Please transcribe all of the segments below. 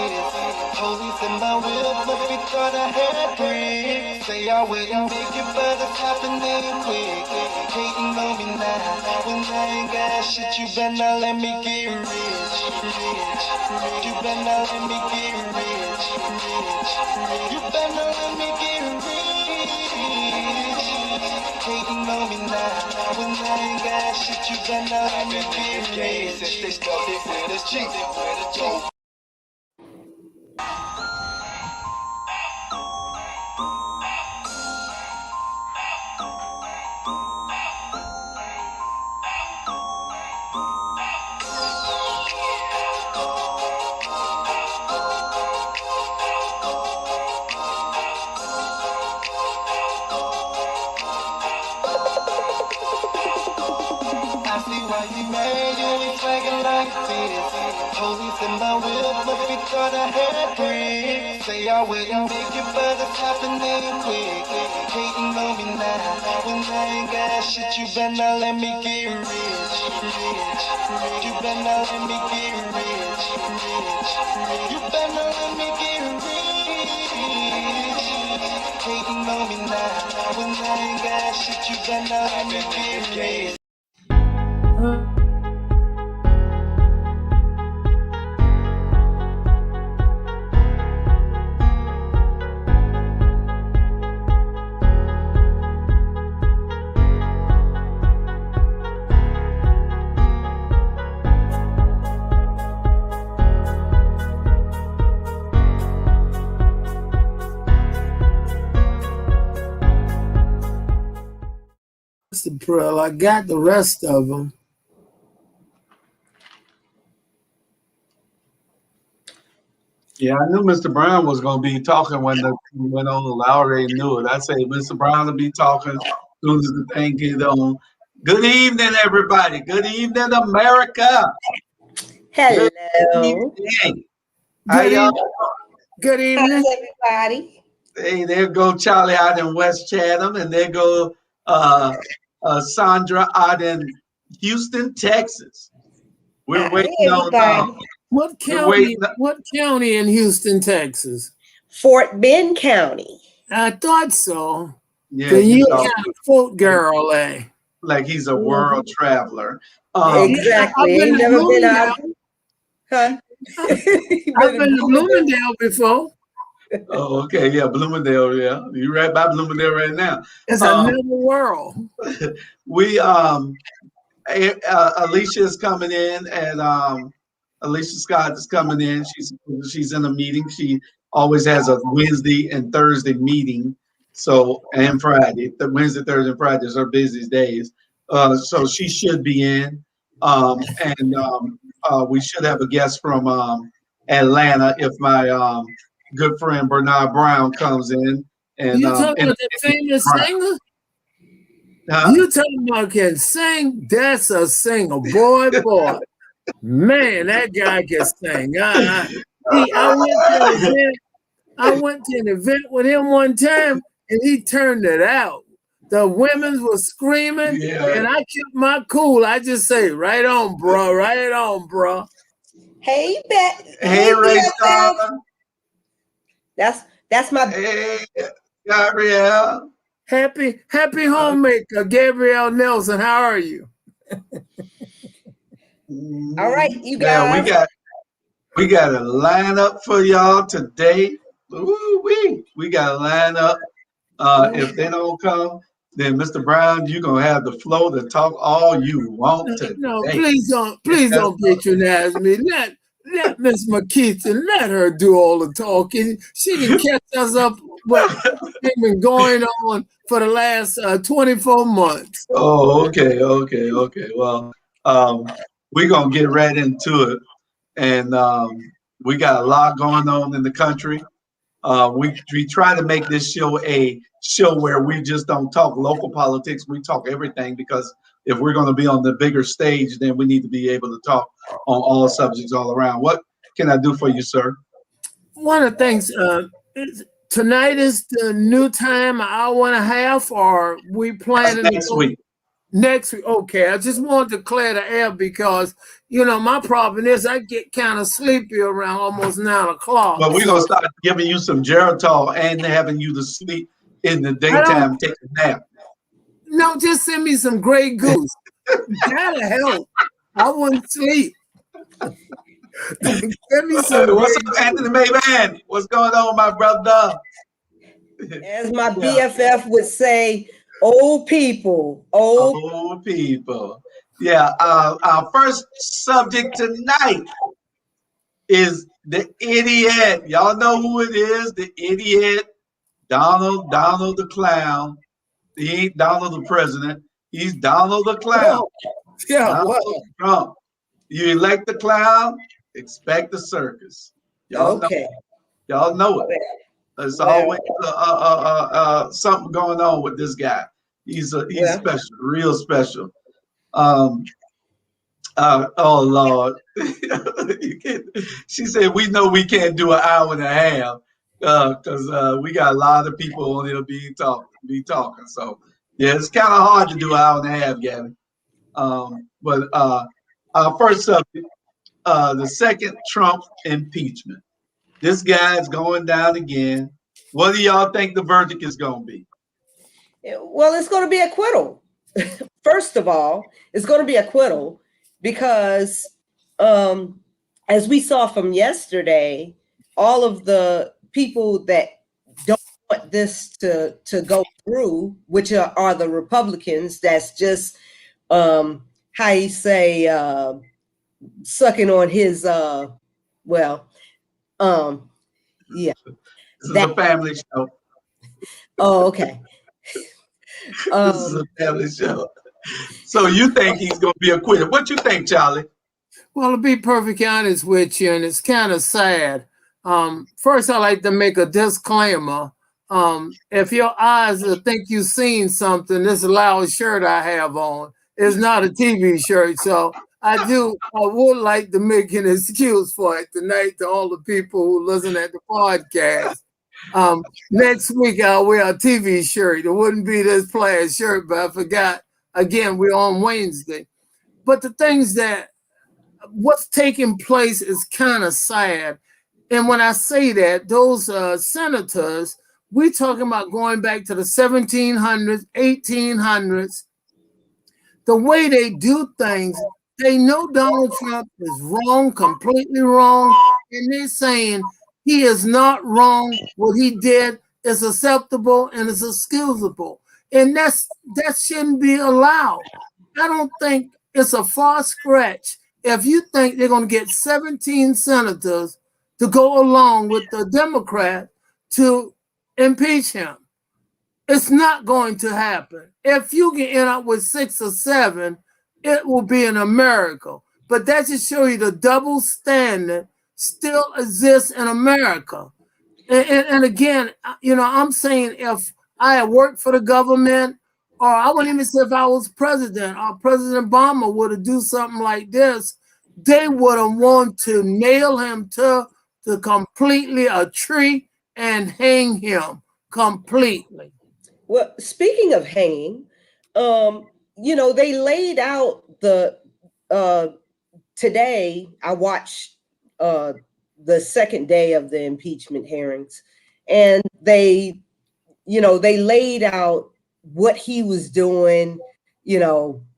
Police in my whip, must be thought I had free. Say I wouldn't make it, but it's happening quick. Hating on me now, when I ain't got shit, you better let me get rich. You better let me get rich. You better let me get rich. Hating on me now, when I ain't got shit, you better let me get rich. Since they started with us cheap. I see why you mad, you ain't flagging like this. Police in my whip, must be thought I had free. Say I wouldn't make it, but it's happening quick. Hating on me now, when I ain't got shit, you better let me get rich. You better let me get rich. You better let me get rich. Hating on me now, when I ain't got shit, you better let me get rich. Brill. I got the rest of them. Yeah, I knew Mr. Brown was going to be talking when the went on. I already knew it. I say Mr. Brown will be talking as soon as the thing gets on. Good evening, everybody. Good evening, America. Hello. Good evening. Good evening. How's everybody? Hey, there go Charlie out in West Chatham, and there go Sandra out in Houston, Texas. We're waiting on. What county in Houston, Texas? Fort Bend County. I thought so. Yeah, you kind of foot girl, eh? Like he's a world traveler. Exactly. Ain't never been out. Huh? I've been to Bloomingdale before. Oh, okay. Yeah, Bloomingdale. Yeah, you're right by Bloomingdale right now. It's another world. We Alicia is coming in, and Alicia Scott is coming in. She's in a meeting. She always has a Wednesday and Thursday meeting. So and Friday, the Wednesday, Thursday, and Friday is her busiest days. So she should be in, and we should have a guest from Atlanta if my good friend Bernard Brown comes in. And you talking about the famous singer? Huh? You talking about can sing? That's a singer, boy. Man, that guy can sing. I went to an event with him one time, and he turned it out. The women were screaming, and I kept my cool. I just say, right on, bro. Right on, bro. Hey, Beth. Hey, Ray Star. That's my. Hey, Gabrielle. Happy homemaker, Gabrielle Nelson. How are you? All right, you guys. Yeah, we got a lineup for y'all today. Woo-wee. We got a lineup. If they don't come, then Mr. Brown, you're gonna have the flow to talk all you want today. No, please don't patronize me. Let Miss McKeithen, let her do all the talking. She can catch us up what's been going on for the last 24 months. Oh, okay. Well, we're gonna get right into it, and we got a lot going on in the country. We try to make this show a show where we just don't talk local politics. We talk everything, because if we're going to be on the bigger stage, then we need to be able to talk on all subjects all around. What can I do for you, sir? One of the things, tonight is the new time, an hour and a half, or we planning next week. Next week, okay. I just wanted to clear the air because, my problem is I get kind of sleepy around almost 9 o'clock. But we're going to start giving you some Geritol and having you to sleep in the daytime, take a nap. No, just send me some Grey Goose. That'll help. I wouldn't sleep. Send me some What's up, Anthony Mayman? What's going on, my brother? As my BFF would say, old people. Old people. Yeah, our first subject tonight is the idiot. Y'all know who it is, the idiot, Donald the clown. He ain't Donald the president. He's Donald the clown. Donald Trump. You elect the clown, expect the circus. Y'all know it. There's always something going on with this guy. He's special, real special. Oh Lord. She said we know we can't do an hour and a half because we got a lot of people on here be talking. So yeah, it's kind of hard to do an hour and a half, Gavin. But our first subject, the second Trump impeachment. This guy's going down again. What do y'all think the verdict is going to be? Well, it's going to be acquittal. First of all, it's going to be acquittal because, as we saw from yesterday, all of the people that don't want this to go through, which are the Republicans, that's just how you say sucking on his yeah. This is a family show. Oh, okay. This is a family show. So you think he's going to be acquitted? What you think, Charlie? Well, to be perfectly honest with you, and it's kind of sad. First, I like to make a disclaimer. If your eyes think you've seen something, this loud shirt I have on is not a TV shirt. So I would like to make an excuse for it tonight to all the people who listen at the podcast. Next week I'll wear a TV shirt. It wouldn't be this plaid shirt, but I forgot. Again, we're on Wednesday. But the things what's taking place is kind of sad. And when I say that, those senators, we're talking about going back to the 1700s, 1800s. The way they do things, they know Donald Trump is wrong, completely wrong, and they're saying he is not wrong. What he did is acceptable and is excusable. And that shouldn't be allowed. I don't think it's a far stretch if you think they're going to get 17 senators to go along with the Democrat to impeach him. It's not going to happen. If you can end up with 6 or 7, it will be an miracle. But that just shows you the double standard still exists in America. And again, I'm saying if I had worked for the government, or I wouldn't even say if I was president, or President Obama would have do something like this, they would have wanted to nail him to completely a tree and hang him completely. Well, speaking of hanging, they laid out today. I watched the second day of the impeachment hearings, and they laid out what he was doing,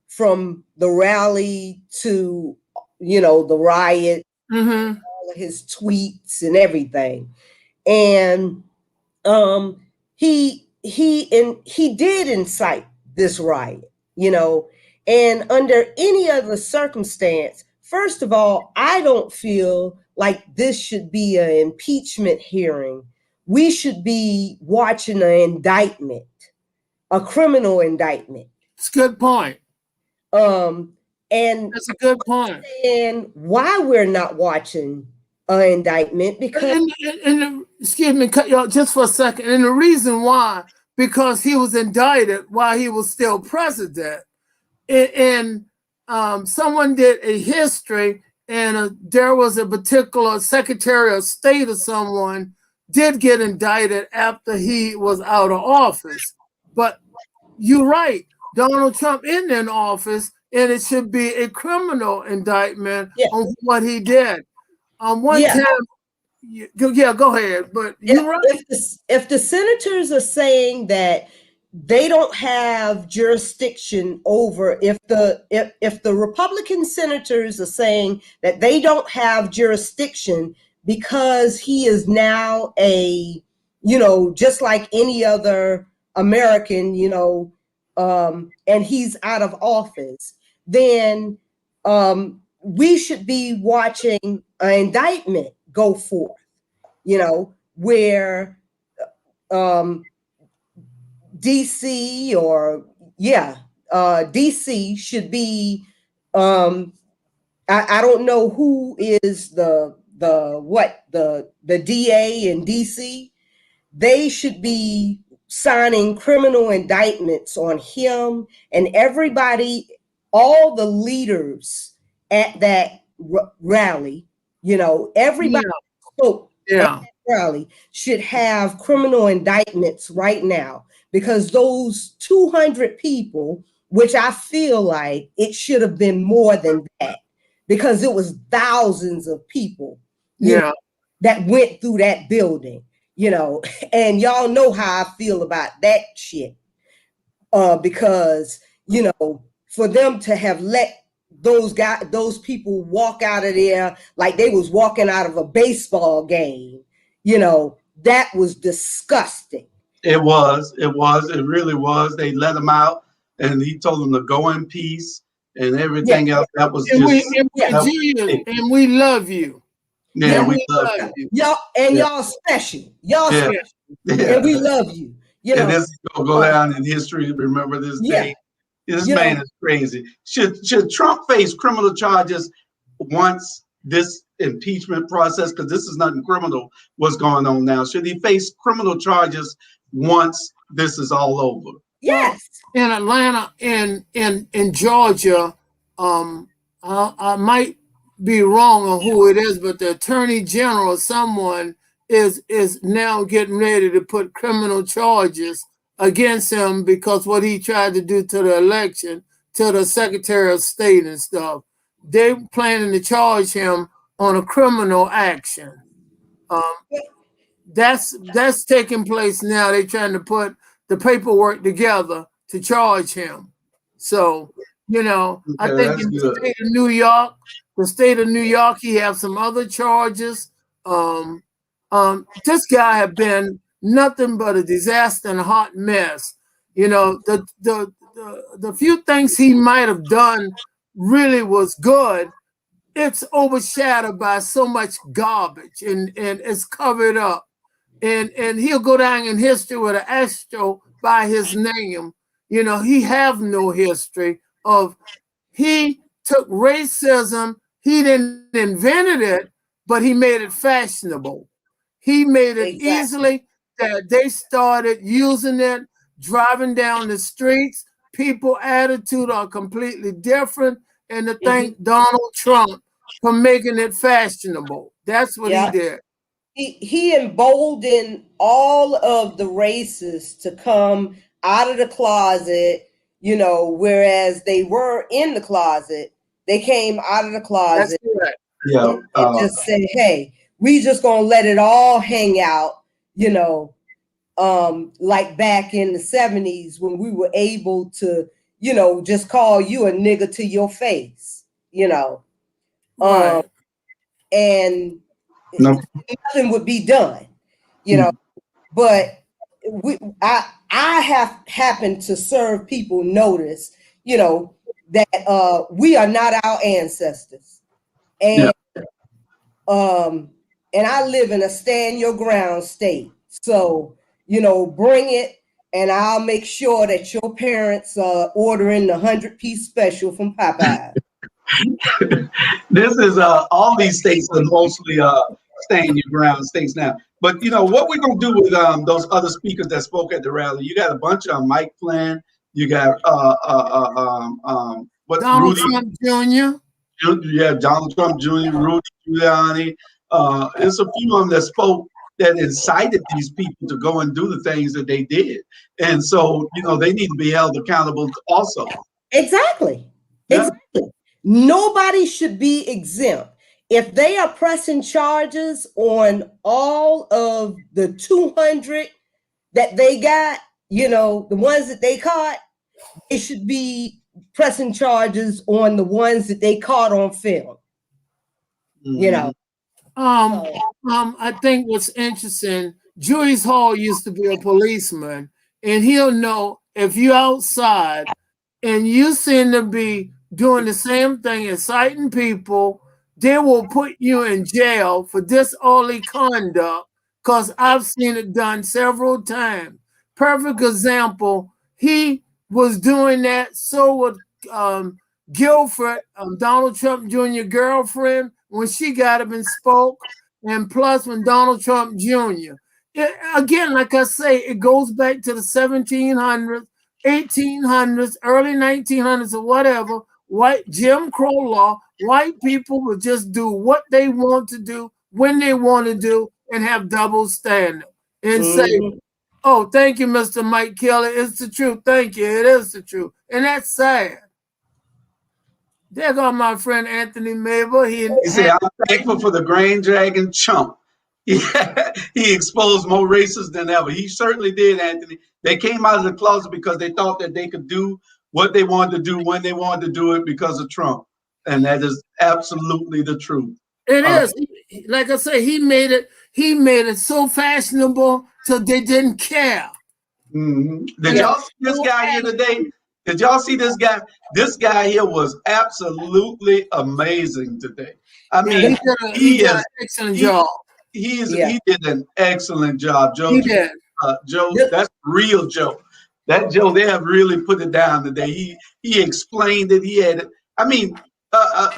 from the rally to, the riot, all of his tweets and everything. And he did incite this riot, and under any other circumstance, first of all, I don't feel like this should be an impeachment hearing. We should be watching an indictment, a criminal indictment. It's a good point. And that's a good point. And why we're not watching an indictment, because excuse me, cut y'all just for a second. And the reason why, because he was indicted while he was still president. And someone did a history, and there was a particular Secretary of State or someone did get indicted after he was out of office. But you're right. Donald Trump in office, and it should be a criminal indictment Yeah. on what he did. One Yeah. time, yeah, go ahead. But you're right. If the senators are saying that they don't have jurisdiction over, if the Republican senators are saying that they don't have jurisdiction because he is now a, just like any other American, and he's out of office, then we should be watching an indictment go forth, where DC or DC should be, I don't know who is the DA in DC. They should be signing criminal indictments on him and everybody, all the leaders at that rally, everybody spoke at that rally should have criminal indictments right now, because those 200 people, which I feel like it should have been more than that, because it was thousands of people that went through that building, and y'all know how I feel about that shit. Because, for them to have let those people walk out of there like they was walking out of a baseball game, that was disgusting. It really was. They let him out and he told them to go in peace and everything else. That was and we love you. Yeah, we love you. Y'all, and y'all special. Y'all special. And we love you. And this will go down in history. Remember this day. This man is crazy. Should Trump face criminal charges once this impeachment process, because this is nothing criminal what's going on now, should he face criminal charges once this is all over? Yes. In Atlanta, in Georgia, I might be wrong on who it is, but the attorney general, someone is now getting ready to put criminal charges against him because what he tried to do to the election, to the Secretary of State and stuff. They're planning to charge him on a criminal action. That's taking place now. They're trying to put the paperwork together to charge him. So, I think in the state of New York, he have some other charges. This guy have been nothing but a disaster and a hot mess. The few things he might have done really was good. It's overshadowed by so much garbage and it's covered up. And he'll go down in history with an astro by his name. He have no history of, he took racism, he didn't invented it, but he made it fashionable. He made it easily that they started using it, driving down the streets. People attitude are completely different. And to thank Donald Trump for making it fashionable. That's what he did. He emboldened all of the races to come out of the closet, whereas they were in the closet. They came out of the closet. That's correct. And just said, hey, we just gonna let it all hang out, like back in the 70s when we were able to, just call you a nigga to your face, Right. And nothing would be done, but I have happened to serve people notice, that we are not our ancestors. And and I live in a stand your ground state. So, bring it and I'll make sure that your parents are ordering the 100-piece special from Popeye. This is all these states are mostly stand your ground states now. But what we're gonna do with those other speakers that spoke at the rally? You got a bunch of Mike Flynn. You got Donald Trump Jr. Yeah, Donald Trump Jr., Rudy Giuliani. There's a few of them that spoke that incited these people to go and do the things that they did. And so, you know, they need to be held accountable also. Exactly. Yeah. Exactly. Nobody should be exempt. If they are pressing charges on all of the 200 that they got, you know, the ones that they caught, they should be pressing charges on the ones that they caught on film. You know. I think what's interesting, Julius Hall used to be a policeman, and he'll know if you're outside and you seem to be doing the same thing, inciting people, they will put you in jail for disorderly conduct, because I've seen it done several times. Perfect example, he was doing that, so would Guilford, Donald Trump Jr. girlfriend, when she got up and spoke, and plus when Donald Trump Jr. Again, like I say, it goes back to the 1700s, 1800s, early 1900s, or whatever. White Jim Crow law. White people would just do what they want to do when they want to do, and have double standard and say, "Oh, thank you, Mr. Mike Kelly. It's the truth. Thank you. It is the truth," and that's sad. There go my friend Anthony Mabel. He said, "I'm thankful for the Grain Dragon chump." He exposed more racists than ever. He certainly did, Anthony. They came out of the closet because they thought that they could do what they wanted to do when they wanted to do it because of Trump. And that is absolutely the truth. It is. Like I say, he made it so fashionable so they didn't care. Did y'all see this guy here today? Did y'all see this guy? This guy here was absolutely amazing today. I mean, he did an excellent job. He did an excellent job, Joe. He did. Joe, that's real Joe. That Joe, they have really put it down today. He explained it. He had, I mean,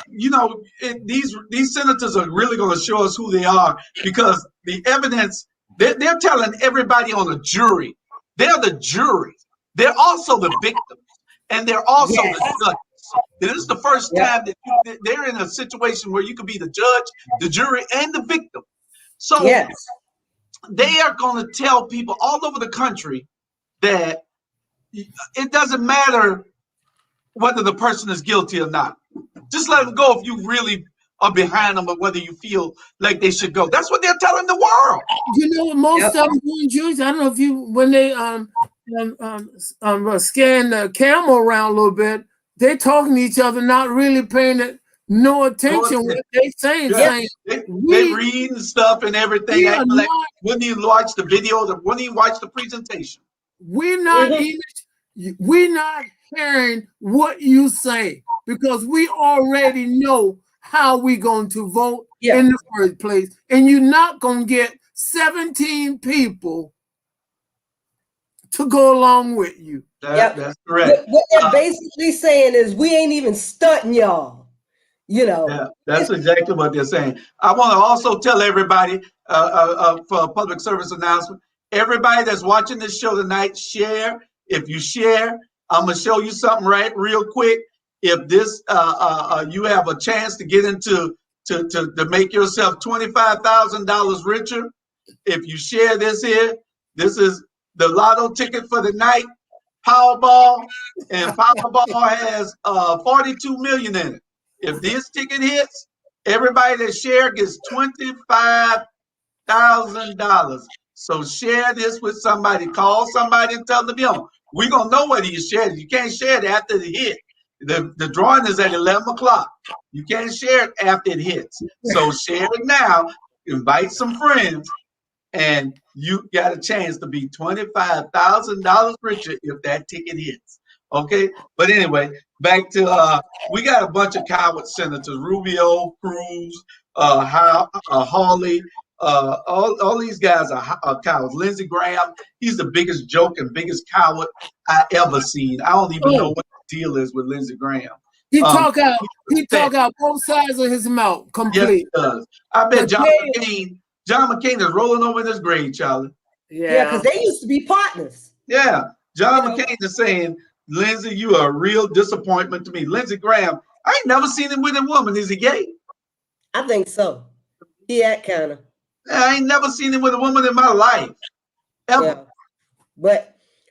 you know, these senators are really going to show us who they are, because the evidence, they're telling everybody on the jury, they're the jury. They're also the victims, and they're also the judges. This is the first time that they're in a situation where you could be the judge, the jury, and the victim. So they are going to tell people all over the country that it doesn't matter whether the person is guilty or not. Just let them go if you really are behind them, or whether you feel like they should go. That's what they're telling the world. You know what most of them doing, Jews? I don't know if you, when they scan the camera around a little bit, they talking to each other, not really paying no attention what they saying. They reading stuff and everything. Like, wouldn't you watch the video? Wouldn't you watch the presentation? We're not hearing what you say, because we already know how we going to vote in the first place, and you're not going to get 17 people to go along with you. That's correct. What they're basically saying is, we ain't even stunting y'all. You know. Yeah, that's exactly what they're saying. I want to also tell everybody, for a public service announcement, everybody that's watching this show tonight, share. If you share, I'm gonna show you something real quick. If this you have a chance to get into to make yourself $25,000 richer, if you share this here, this is the lotto ticket for the night, Powerball, and Powerball has 42 million in it. If this ticket hits, everybody that share gets $25,000. So share this with somebody. Call somebody and tell them, we're going to know whether you shared it. You can't share it after the hit. The drawing is at 11 o'clock. You can't share it after it hits. So share it now. Invite some friends, and you got a chance to be $25,000 richer if that ticket hits. Okay? But anyway, back to, we got a bunch of coward senators, Rubio, Cruz, Hawley, all these guys are cowards. Lindsey Graham, he's the biggest joke and biggest coward I ever seen. I don't even know what the deal is with Lindsey Graham. He talk out both sides of his mouth completely. Yes, he does. I bet John McCain is rolling over in his grave, Charlie. Yeah, because they used to be partners. Yeah, John McCain is saying, Lindsey, you are a real disappointment to me. Lindsey Graham, I ain't never seen him with a woman. Is he gay? I think so. Yeah, kind of. I ain't never seen him with a woman in my life, ever. Yeah.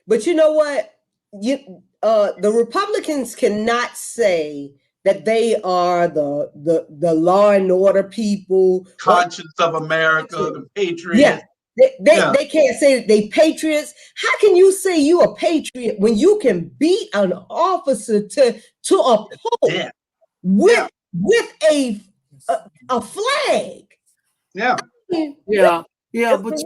But you know what? The Republicans cannot say that they are the law and order people. Conscience of America, the Yeah. patriot. They can't say that they patriots. How can you say you a patriot when you can beat an officer to a pulp with a flag? Yeah. But what's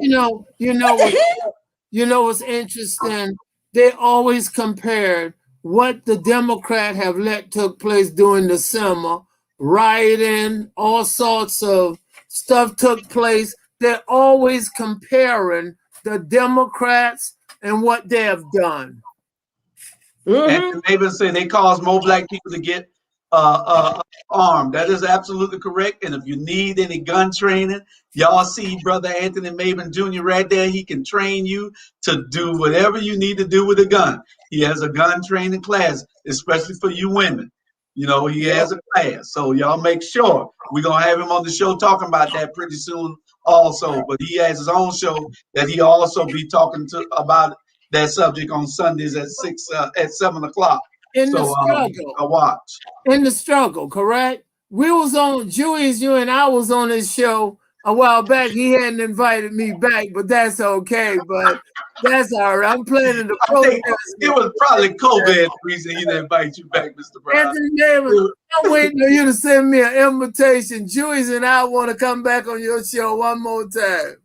interesting? They always compared what the Democrat have let took place during the summer, rioting, all sorts of stuff took place. They're always comparing the Democrats and what they have done. And they even say they cause more black people to get armed. That is absolutely correct. And if you need any gun training, y'all see Brother Anthony Maven Jr. right there. He can train you to do whatever you need to do with a gun. He has a gun training class, especially for you women. He has a class. So y'all make sure. We're going to have him on the show talking about that pretty soon also. But he has his own show that he also be talking about that subject on Sundays at 7 o'clock. In the struggle. I watch. In the struggle, correct? We was on, Julius, you and I was on his show a while back. He hadn't invited me back, but that's okay. But that's all right. I'm planning to protest. It was probably COVID reason he didn't invite you back, Mr. Brown. Anthony Davis, I'm waiting for you to send me an invitation. Julius and I want to come back on your show one more time.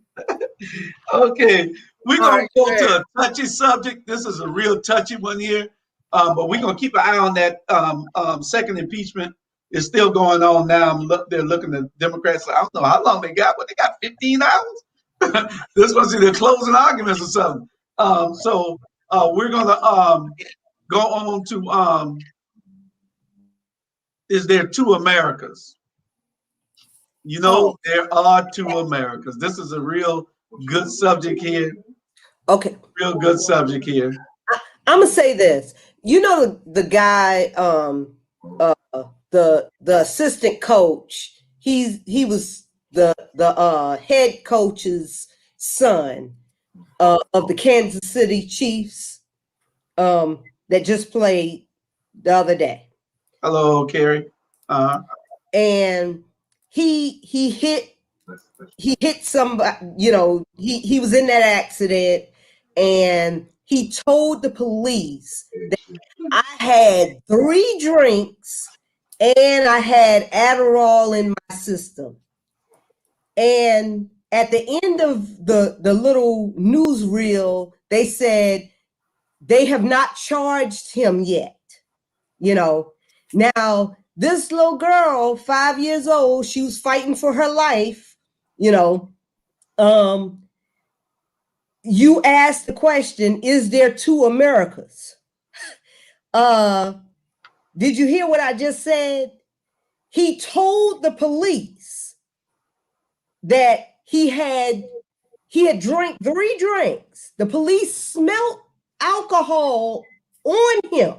Okay. We're going to go to a touchy subject. This is a real touchy one here. But we're going to keep an eye on that second impeachment. It's still going on now. They're looking at Democrats. I don't know how long they got, but they got 15 hours. This must be the closing arguments or something. So we're going to go on to, is there two Americas? There are two Americas. This is a real good subject here. Okay. Real good subject here. I'm gonna say this. The guy, the assistant coach. He was the head coach's son of the Kansas City Chiefs that just played the other day. Hello, Carrie. And he hit somebody. He was in that accident. And he told the police that I had 3 drinks and I had Adderall in my system. And at the end of the little newsreel, they said they have not charged him yet. Now this little girl, 5 years old, she was fighting for her life, you asked the question, is there two Americas? Did you hear what I just said? He told the police that he had drank 3 drinks. The police smelled alcohol on him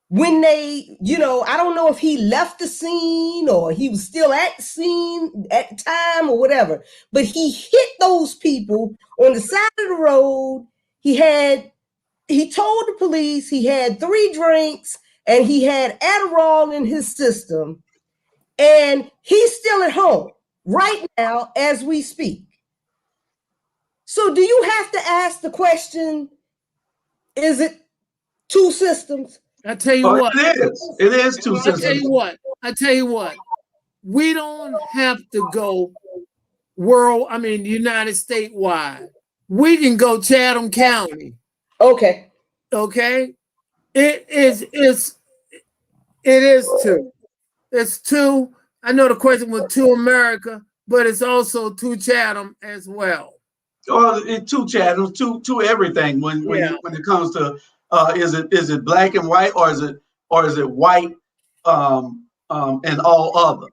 when they, I don't know if he left the scene or he was still at the scene at the time or whatever, but he hit those people on the side of the road. He told the police he had 3 drinks and he had Adderall in his system, and he's still at home right now as we speak. So do you have to ask the question, is it 2 systems? I tell you what. It is 2 systems. I tell you what. We don't have to go United States wide. We can go Chatham County. Okay. It is 2. It's 2. I know the question was 2 America, but it's also 2 Chatham as well. Oh, 2 Chatham, 2 everything when it comes to is it black and white or is it white and all other?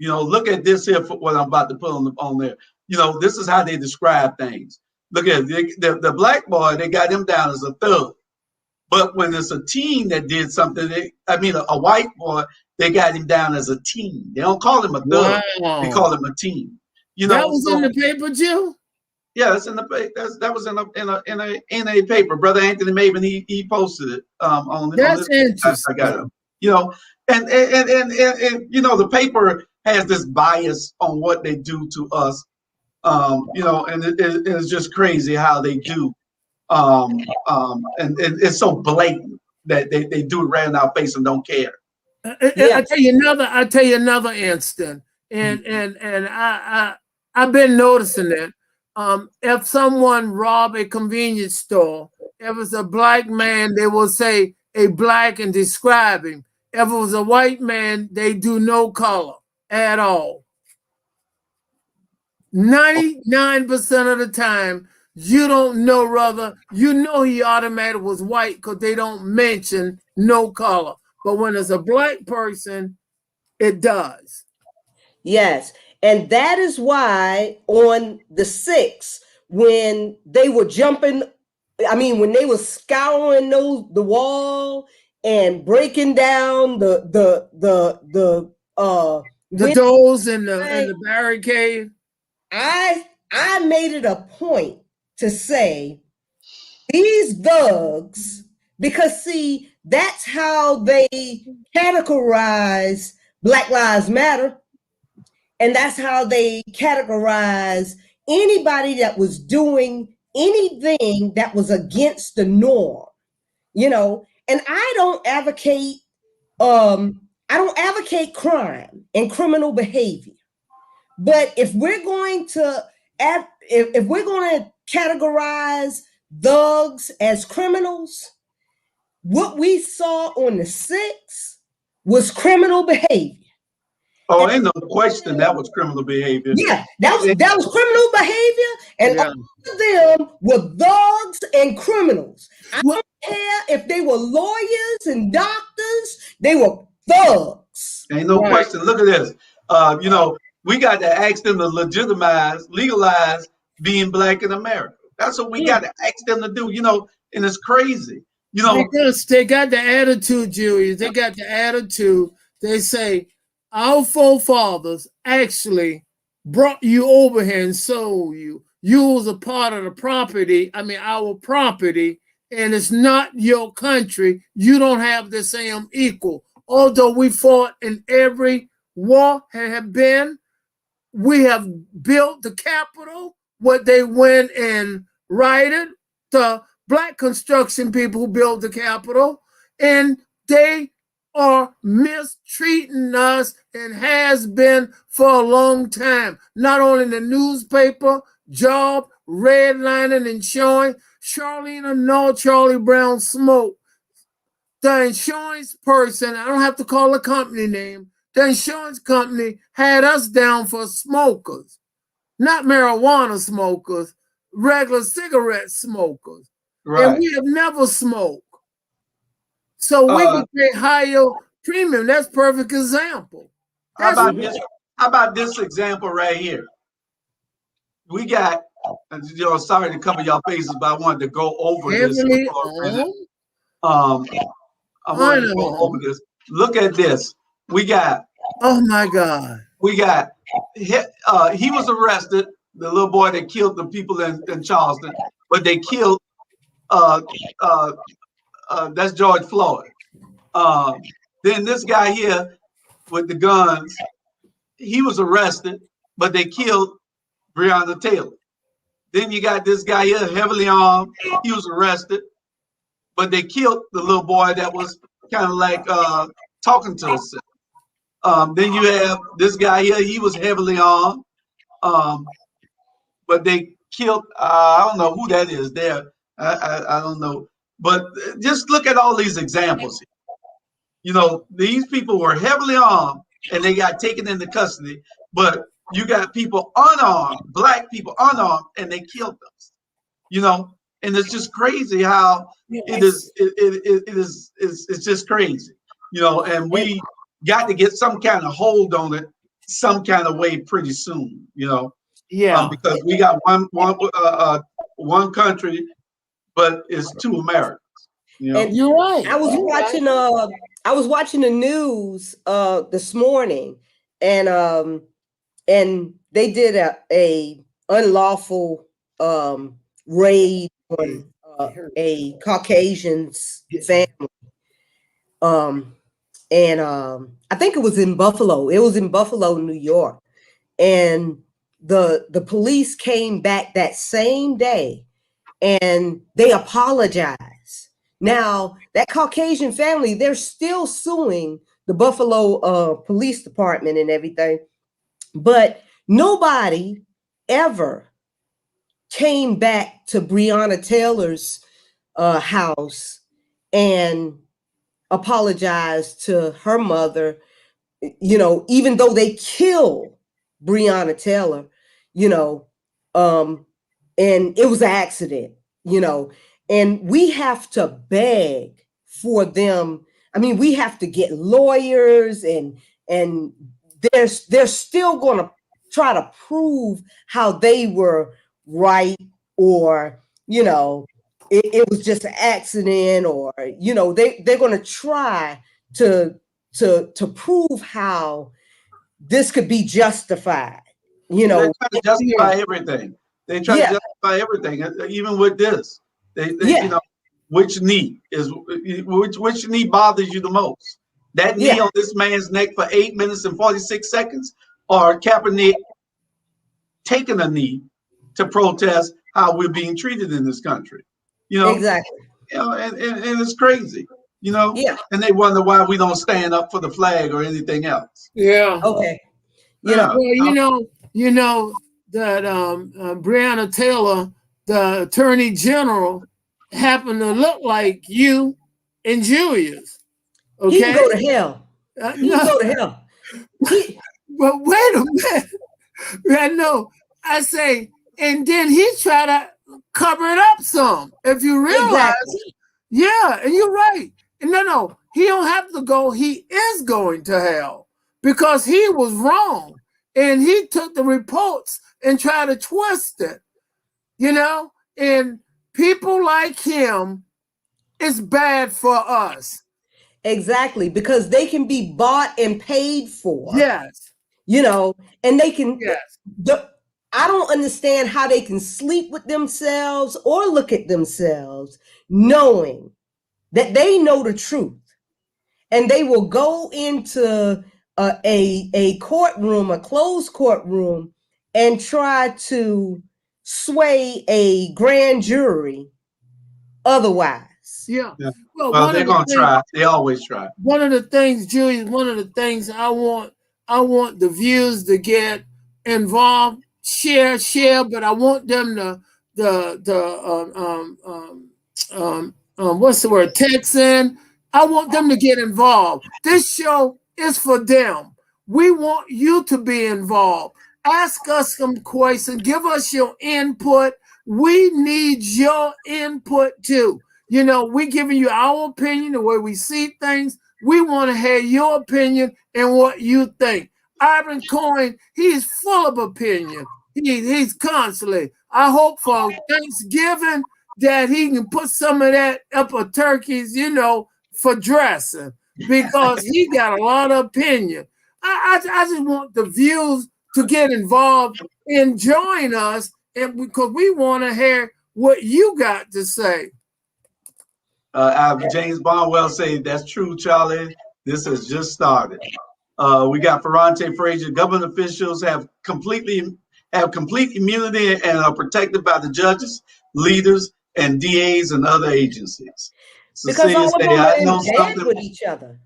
Look at this here for what I'm about to put on there. This is how they describe things. Look at the black boy, they got him down as a thug. But when it's a teen that did something, a white boy, they got him down as a teen. They don't call him a thug. Wow. They call him a teen. You That know, was in the paper, Jill? yeah, it's in the that was in a paper. Brother Anthony Maven, he posted it on That's this. I got interesting. it. You know, and you know, the paper has this bias on what they do to us. You know, and it's just crazy how they do. And it's so blatant that they do it right in our face and don't care. I tell you another instant, and I've been noticing it. If someone rob a convenience store, if it's a black man, they will say a black and describe him. If it was a white man, they do no color at all. 99% of the time, you don't know, brother. You know he automatically was white because they don't mention no color. But when it's a black person, it does. Yes. And that is why on the 6th, when they were jumping, when they were scouring the wall and breaking down the doors and the barricade. I made it a point to say these thugs, because see, that's how they categorize Black Lives Matter. And that's how they categorize anybody that was doing anything that was against the norm, you know. And I don't advocate crime and criminal behavior. But if we're going to categorize thugs as criminals, what we saw on the 6th was criminal behavior. Oh, ain't no question that was criminal behavior. Yeah, that was criminal behavior, and all of them were thugs and criminals. I don't care if they were lawyers and doctors; they were thugs. Ain't no question. Look at this. You know, we got to ask them to legalize being black in America. That's what we got to ask them to do. You know, and it's crazy. You know, because they got the attitude, Julius. They got the attitude. They say, our forefathers actually brought you over here and sold you. You was a part of the property, our property, and it's not your country. You don't have the same equal. Although we fought in every war have been, we have built the Capitol, what they went and rioted, the black construction people who built the Capitol, and they are mistreating us and has been for a long time. Not only in the newspaper, job, redlining and showing Charlene no Charlie Brown smoke. The insurance person, I don't have to call a company name, the insurance company had us down for smokers, not marijuana smokers, regular cigarette smokers. Right. And we have never smoked. So we can pay higher premium. That's a perfect example. How about this example right here? We got, sorry to cover y'all faces, but I wanted to go over this. I wanted to go over this. Look at this. We got. Oh my God. We got. He was arrested. The little boy that killed the people in Charleston, but they killed. That's George Floyd. Then this guy here with the guns, he was arrested, but they killed Breonna Taylor. Then you got this guy here, heavily armed. He was arrested, but they killed the little boy that was kind of like talking to himself. Then you have this guy here. He was heavily armed, but they killed. I don't know who that is there. I don't know. But just look at all these examples. You know, these people were heavily armed and they got taken into custody. But you got people unarmed, black people unarmed, and they killed them. You know, and it's just crazy how it's just crazy. You know, and we got to get some kind of hold on it, some kind of way pretty soon. You know, because we got one country, but it's two Americas. You know? And you're right. I was watching the news this morning, and and they did a unlawful raid on a Caucasian's family. And I think it was in Buffalo. It was in Buffalo, New York. And the police came back that same day and they apologized. Now, that Caucasian family, they're still suing the Buffalo Police Department and everything, but nobody ever came back to Breonna Taylor's house and apologized to her mother, you know, even though they killed Breonna Taylor, you know, and it was an accident, you know, and we have to beg for them. I mean, we have to get lawyers, and they're still going to try to prove how they were right, or, you know, it was just an accident, or, you know, they're going to try to prove how this could be justified, you know. They try to justify everything. They try to justify everything, even with this. They you know, which knee bothers you the most? That knee on this man's neck for 8 minutes and 46 seconds, or Kaepernick taking a knee to protest how we're being treated in this country? You know, exactly. You know, and it's crazy, you know. And they wonder why we don't stand up for the flag or anything else. Yeah. Okay. Well, you know that Breonna Taylor, the Attorney General, happened to look like you and Julius. Okay. He can go to hell. He can go to hell. But wait a minute. I know. I say, and then he tried to cover it up some. If you realize it. Yeah, and you're right. And no, he don't have to go. He is going to hell because he was wrong. And he took the reports and tried to twist it, you know? And people like him, it's bad for us. Exactly, because they can be bought and paid for. Yes. You know, and they can, yes. I don't understand how they can sleep with themselves or look at themselves knowing that they know the truth. And they will go into a courtroom, a closed courtroom, and try to sway a grand jury otherwise. Yeah. Well, they're going to try. They always try. One of the things, Julius, I want the viewers to get involved, share, but I want them to what's the word? Text in. I want them to get involved. This show is for them. We want you to be involved. Ask us some questions. Give us your input. We need your input too. You know, we're giving you our opinion, the way we see things. We want to hear your opinion and what you think. Ivan Coyne, he's full of opinion. He's constantly. I hope for Thanksgiving that he can put some of that up a turkeys, you know, for dressing, because he got a lot of opinion. I just want the viewers to get involved and join us, and because we want to hear what you got to say. James Barnwell say that's true, Charlie. This has just started. We got Ferrante Frazier. Government officials have complete immunity and are protected by the judges, leaders, and DAs and other agencies. Cecilia say, I know something with each other.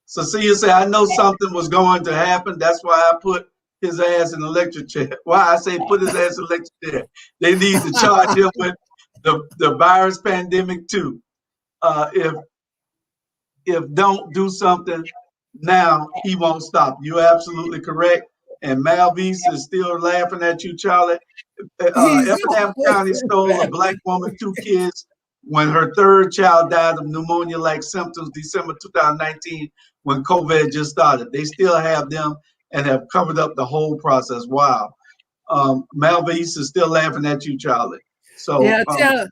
Cecilia say, I know something was going to happen. That's why I put his ass in the electric chair. Why I say put his ass in the electric chair. They need to charge him with the virus pandemic too. If don't do something now, he won't stop. You're absolutely correct. And Malvise is still laughing at you, Charlie. Effingham County stole a Black woman, 2 kids, when her 3rd child died of pneumonia-like symptoms December 2019 when COVID just started. They still have them and have covered up the whole process. Wow. Malvise is still laughing at you, Charlie. So tell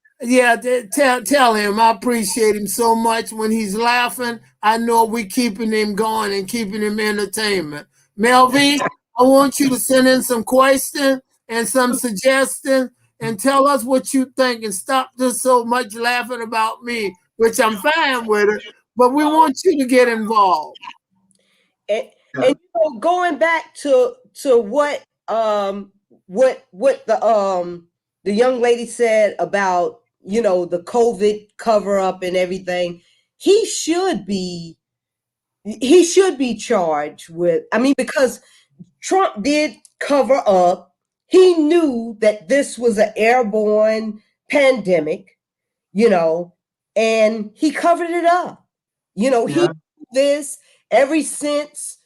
him I appreciate him so much. When he's laughing, I know we keeping him going and keeping him entertainment. Melvin, I want you to send in some questions and some suggestions and tell us what you think and stop just so much laughing about me, which I'm fine with it, but we want you to get involved. And going back to what the young lady said about the COVID cover up and everything, he should be charged with. I mean, because Trump did cover up. He knew that this was an airborne pandemic, and he covered it up. He did this ever since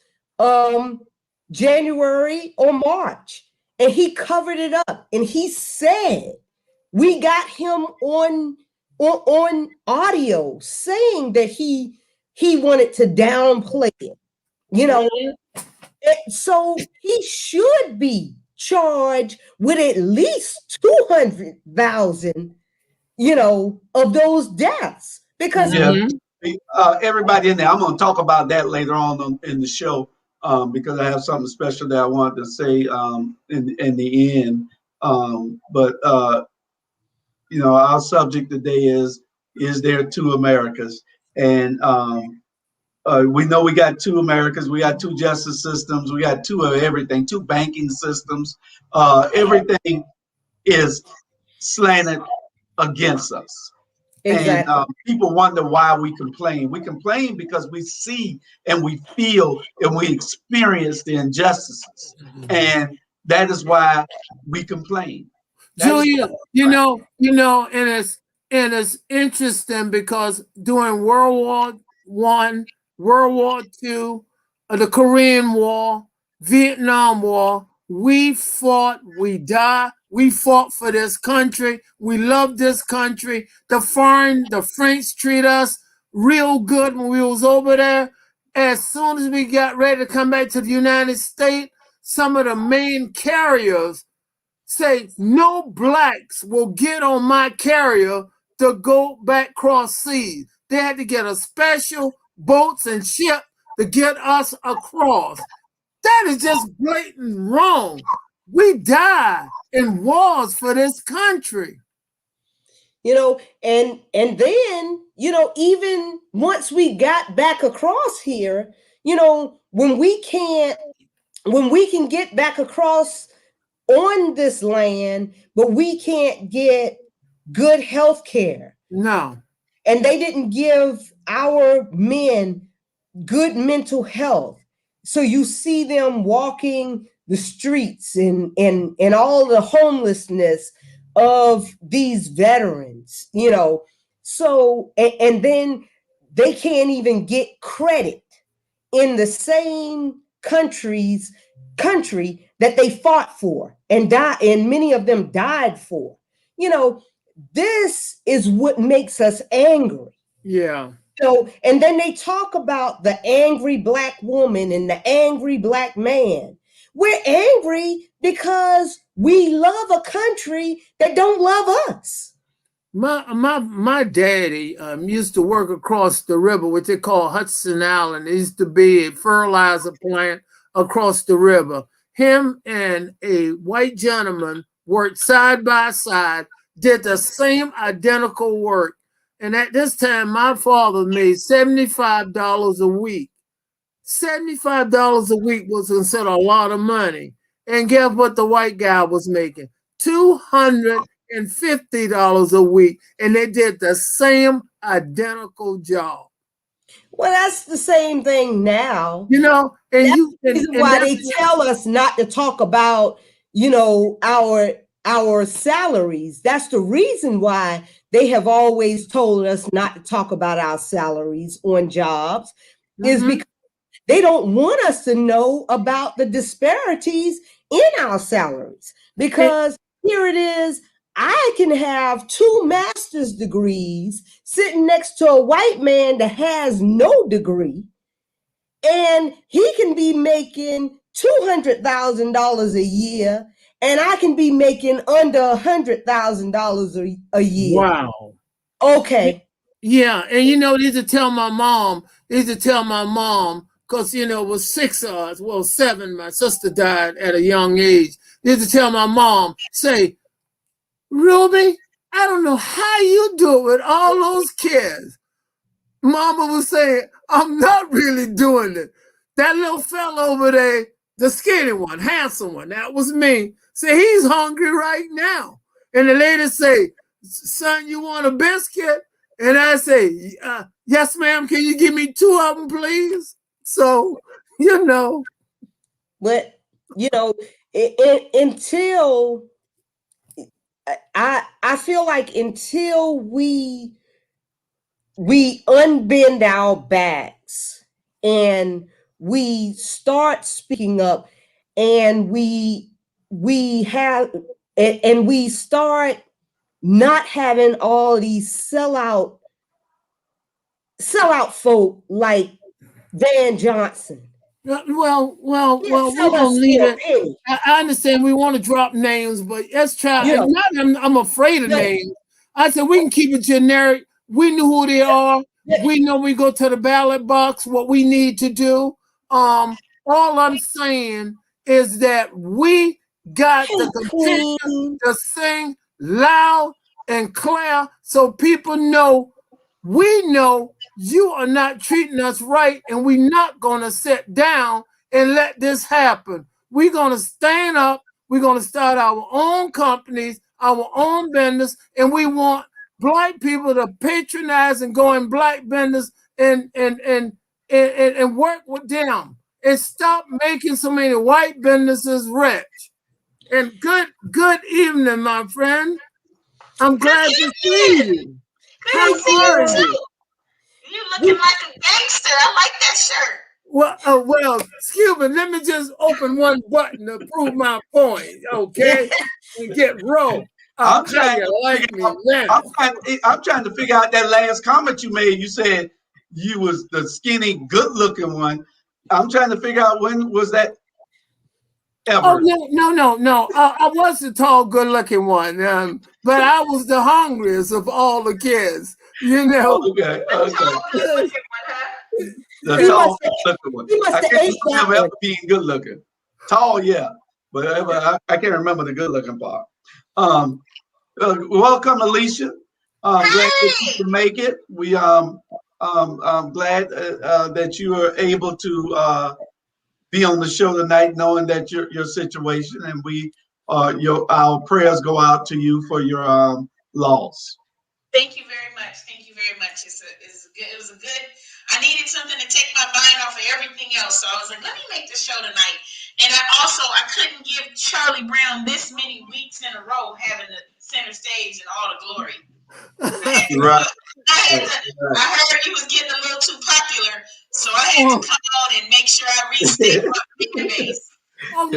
January or March, and he covered it up. And he said, we got him on audio saying that he wanted to downplay it, so he should be charged with at least 200,000, of those deaths, because everybody in there. I'm going to talk about that later on in the show, because I have something special that I wanted to say in the end. But our subject today is there two Americas? And we know we got two Americas. We got two justice systems. We got two of everything, two banking systems. Everything is slanted against us. Exactly. And people wonder why we complain. We complain because we see and we feel and we experience the injustices. And that is why we complain. Julia, and it's interesting because during World War I, World War II, the Korean War, Vietnam War, we fought, we died, we fought for this country, we love this country. The French treat us real good when we was over there. As soon as we got ready to come back to the United States, some of the main carriers say no blacks will get on my carrier to go back cross seas. They had to get a special boats and ship to get us across. That is just blatant wrong. We die in wars for this country. And then, even once we got back across here, when we can get back across on this land, but we can't get good health care. No. And they didn't give our men good mental health. So you see them walking the streets and all the homelessness of these veterans, So, and then they can't even get credit in the same country that they fought for and died, and many of them died for. This is what makes us angry. Yeah. And then they talk about the angry black woman and the angry black man. We're angry because we love a country that don't love us. My daddy used to work across the river, what they call Hudson Island. It used to be a fertilizer plant across the river. Him and a white gentleman worked side by side, did the same identical work. And at this time, my father made $75 a week. $75 a week was considered a lot of money. And guess what the white guy was making? $250 a week. And they did the same identical job. Well, that's the same thing now. And that's the reason why they tell us not to talk about, our salaries. That's the reason why they have always told us not to talk about our salaries on jobs, is because they don't want us to know about the disparities in our salaries. Because here it is, I can have 2 master's degrees sitting next to a white man that has no degree, and he can be making $200,000 a year, and I can be making under $100,000 a year. Wow. Okay. Yeah, and they used to tell my mom, because, you know, it was 6 of us, well, 7. My sister died at a young age. They used to tell my mom, say, Ruby, I don't know how you do it with all those kids. Mama was saying, I'm not really doing it. That little fella over there, the skinny one, handsome one, that was me. Say, he's hungry right now. And the lady say, son, you want a biscuit? And I say, yes, ma'am, can you give me 2 of them, please? So, you know. But, you know, until, I feel like until we unbend our backs and we start speaking up and we start not having all these sellout folk like Van Johnson. Well, we don't need it. I understand we want to drop names, but let's try. Yeah. I'm afraid of names. I said we can keep it generic. We knew who they are. We know we go to the ballot box, what we need to do. All I'm saying is that we got the petition to sing loud and clear so people know, we know you are not treating us right, and we're not going to sit down and let this happen. We're going to stand up. We're going to start our own companies, our own business, and we want Black people to patronize and go in Black business and work with them and stop making so many white businesses rich. And good evening, my friend. I'm glad to see you. How are you? You looking like a gangster. I like that shirt. Well, excuse me. Let me just open one button to prove my point, okay? And get rolled. I'm trying to figure out that last comment you made. You said you was the skinny, good-looking one. I'm trying to figure out, when was that ever? Oh, no. I was the tall, good-looking one, but I was the hungriest of all the kids. You know. Okay. The tall, good-looking one. I can't remember ever being good-looking. Tall, yeah, but I can't remember the good-looking part. Welcome, Alicia. Glad that you can make it. I'm glad that you are able to be on the show tonight, knowing that your situation, and our prayers go out to you for your loss. Thank you very much. Thank you very much. It was a good. I needed something to take my mind off of everything else, so I was like, let me make this show tonight. And I couldn't give Charlie Brown this many weeks in a row having the center stage and all the glory. Right. I heard he was getting a little too popular, so I had to come on and make sure I restate my base. I'll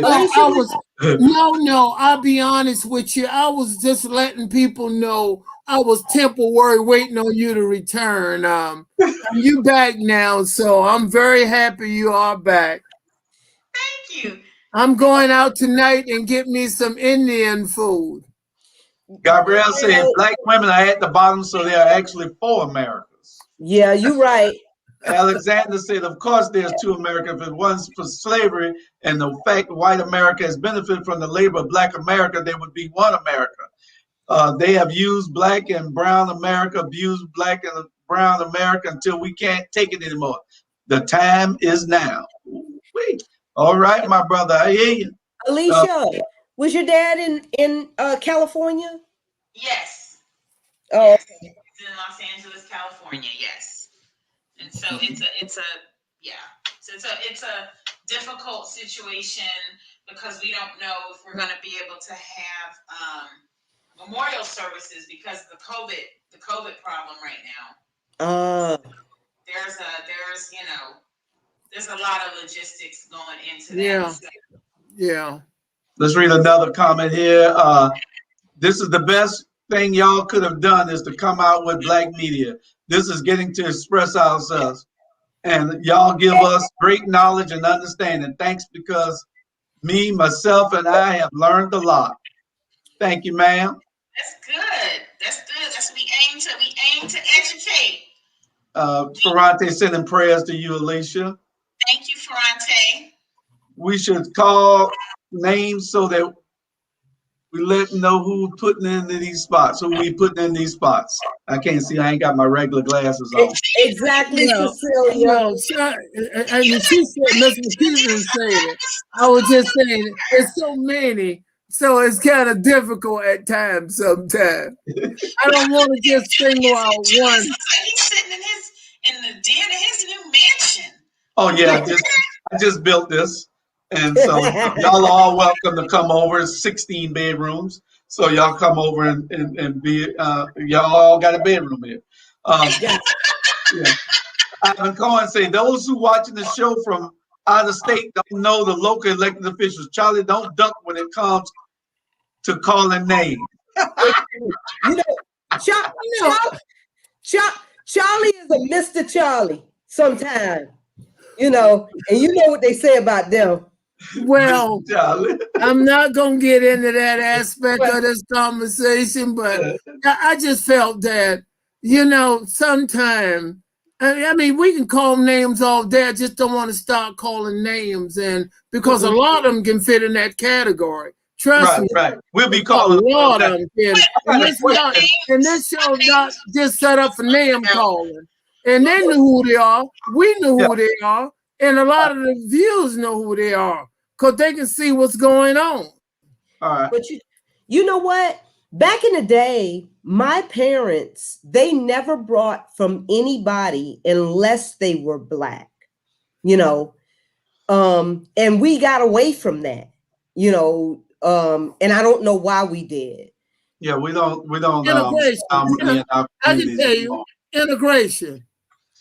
be honest with you. I was just letting people know I was temporary waiting on you to return. You back now, so I'm very happy you are back. Thank you. I'm going out tonight and get me some Indian food. Gabrielle said Black women are at the bottom, so there are actually 4 Americas. Yeah, you're right. Alexander said, of course there's 2 Americas, but one's for slavery, and the fact white America has benefited from the labor of Black America, there would be 1 America. They have used Black and Brown America, abused Black and Brown America until we can't take it anymore. The time is now. Wait. All right, my brother, I hear you. Alicia, was your dad in California? Yes. Oh, yes. He's in Los Angeles, California. Yes. And so it's a difficult situation because we don't know if we're going to be able to have memorial services because of the COVID problem right now. There's a lot of logistics going into that. Yeah. Let's read another comment here. This is the best thing y'all could have done, is to come out with Black media. This is getting to express ourselves. And y'all give us great knowledge and understanding. Thanks, because me, myself, and I have learned a lot. Thank you, ma'am. That's good. That's what we aim to educate. Ferrante sending prayers to you, Alicia. Thank you we should call names so that we let them know who putting into these spots, who we putting in these spots. I can't see. I ain't got my regular glasses on. Exactly, Cecilia. No, and she said, Miss McKeeson said it. I was just saying, it's so many, so it's kind of difficult at times. Sometimes I don't want to just single out one. He's sitting in the den of his new mansion. Oh yeah, I just built this, and so y'all are all welcome to come over. It's 16 bedrooms, so y'all come over and be. Y'all all got a bedroom here. Yeah. Ivan Cohen say those who watching the show from out of state don't know the local elected officials. Charlie, don't duck when it comes to calling names. You know, Charlie is a Mr. Charlie sometimes, and you know what they say about them. Well, I'm not going to get into that aspect of this conversation, but I just felt that, sometimes, I mean, we can call names all day. I just don't want to start calling names, and because a lot of them can fit in that category. Trust me. Right. We'll be calling a lot of them. And this show not just set up for name calling. And they knew who they are. We knew who they are. And a lot of the viewers know who they are because they can see what's going on. All right. But you know what? Back in the day, my parents, they never brought from anybody unless they were Black, and we got away from that, and I don't know why we did. Yeah, we don't. Integration. I can tell you, integration.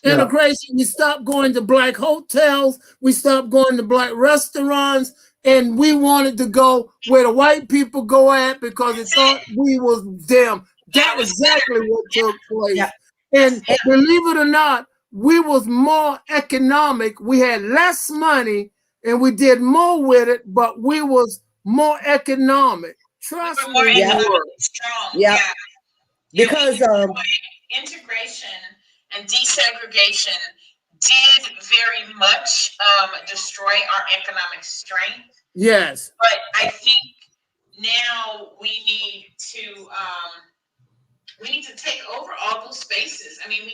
Integration. We stopped going to Black hotels. We stopped going to Black restaurants. And we wanted to go where the white people go at because they thought we was them. That was exactly what took place. Yeah. And believe it or not, we was more economic. We had less money and we did more with it, but we was more economic. Trust me. Strong. Yeah. Because integration and desegregation did very much destroy our economic strength. Yes. But I think now we need to take over all those spaces. I mean,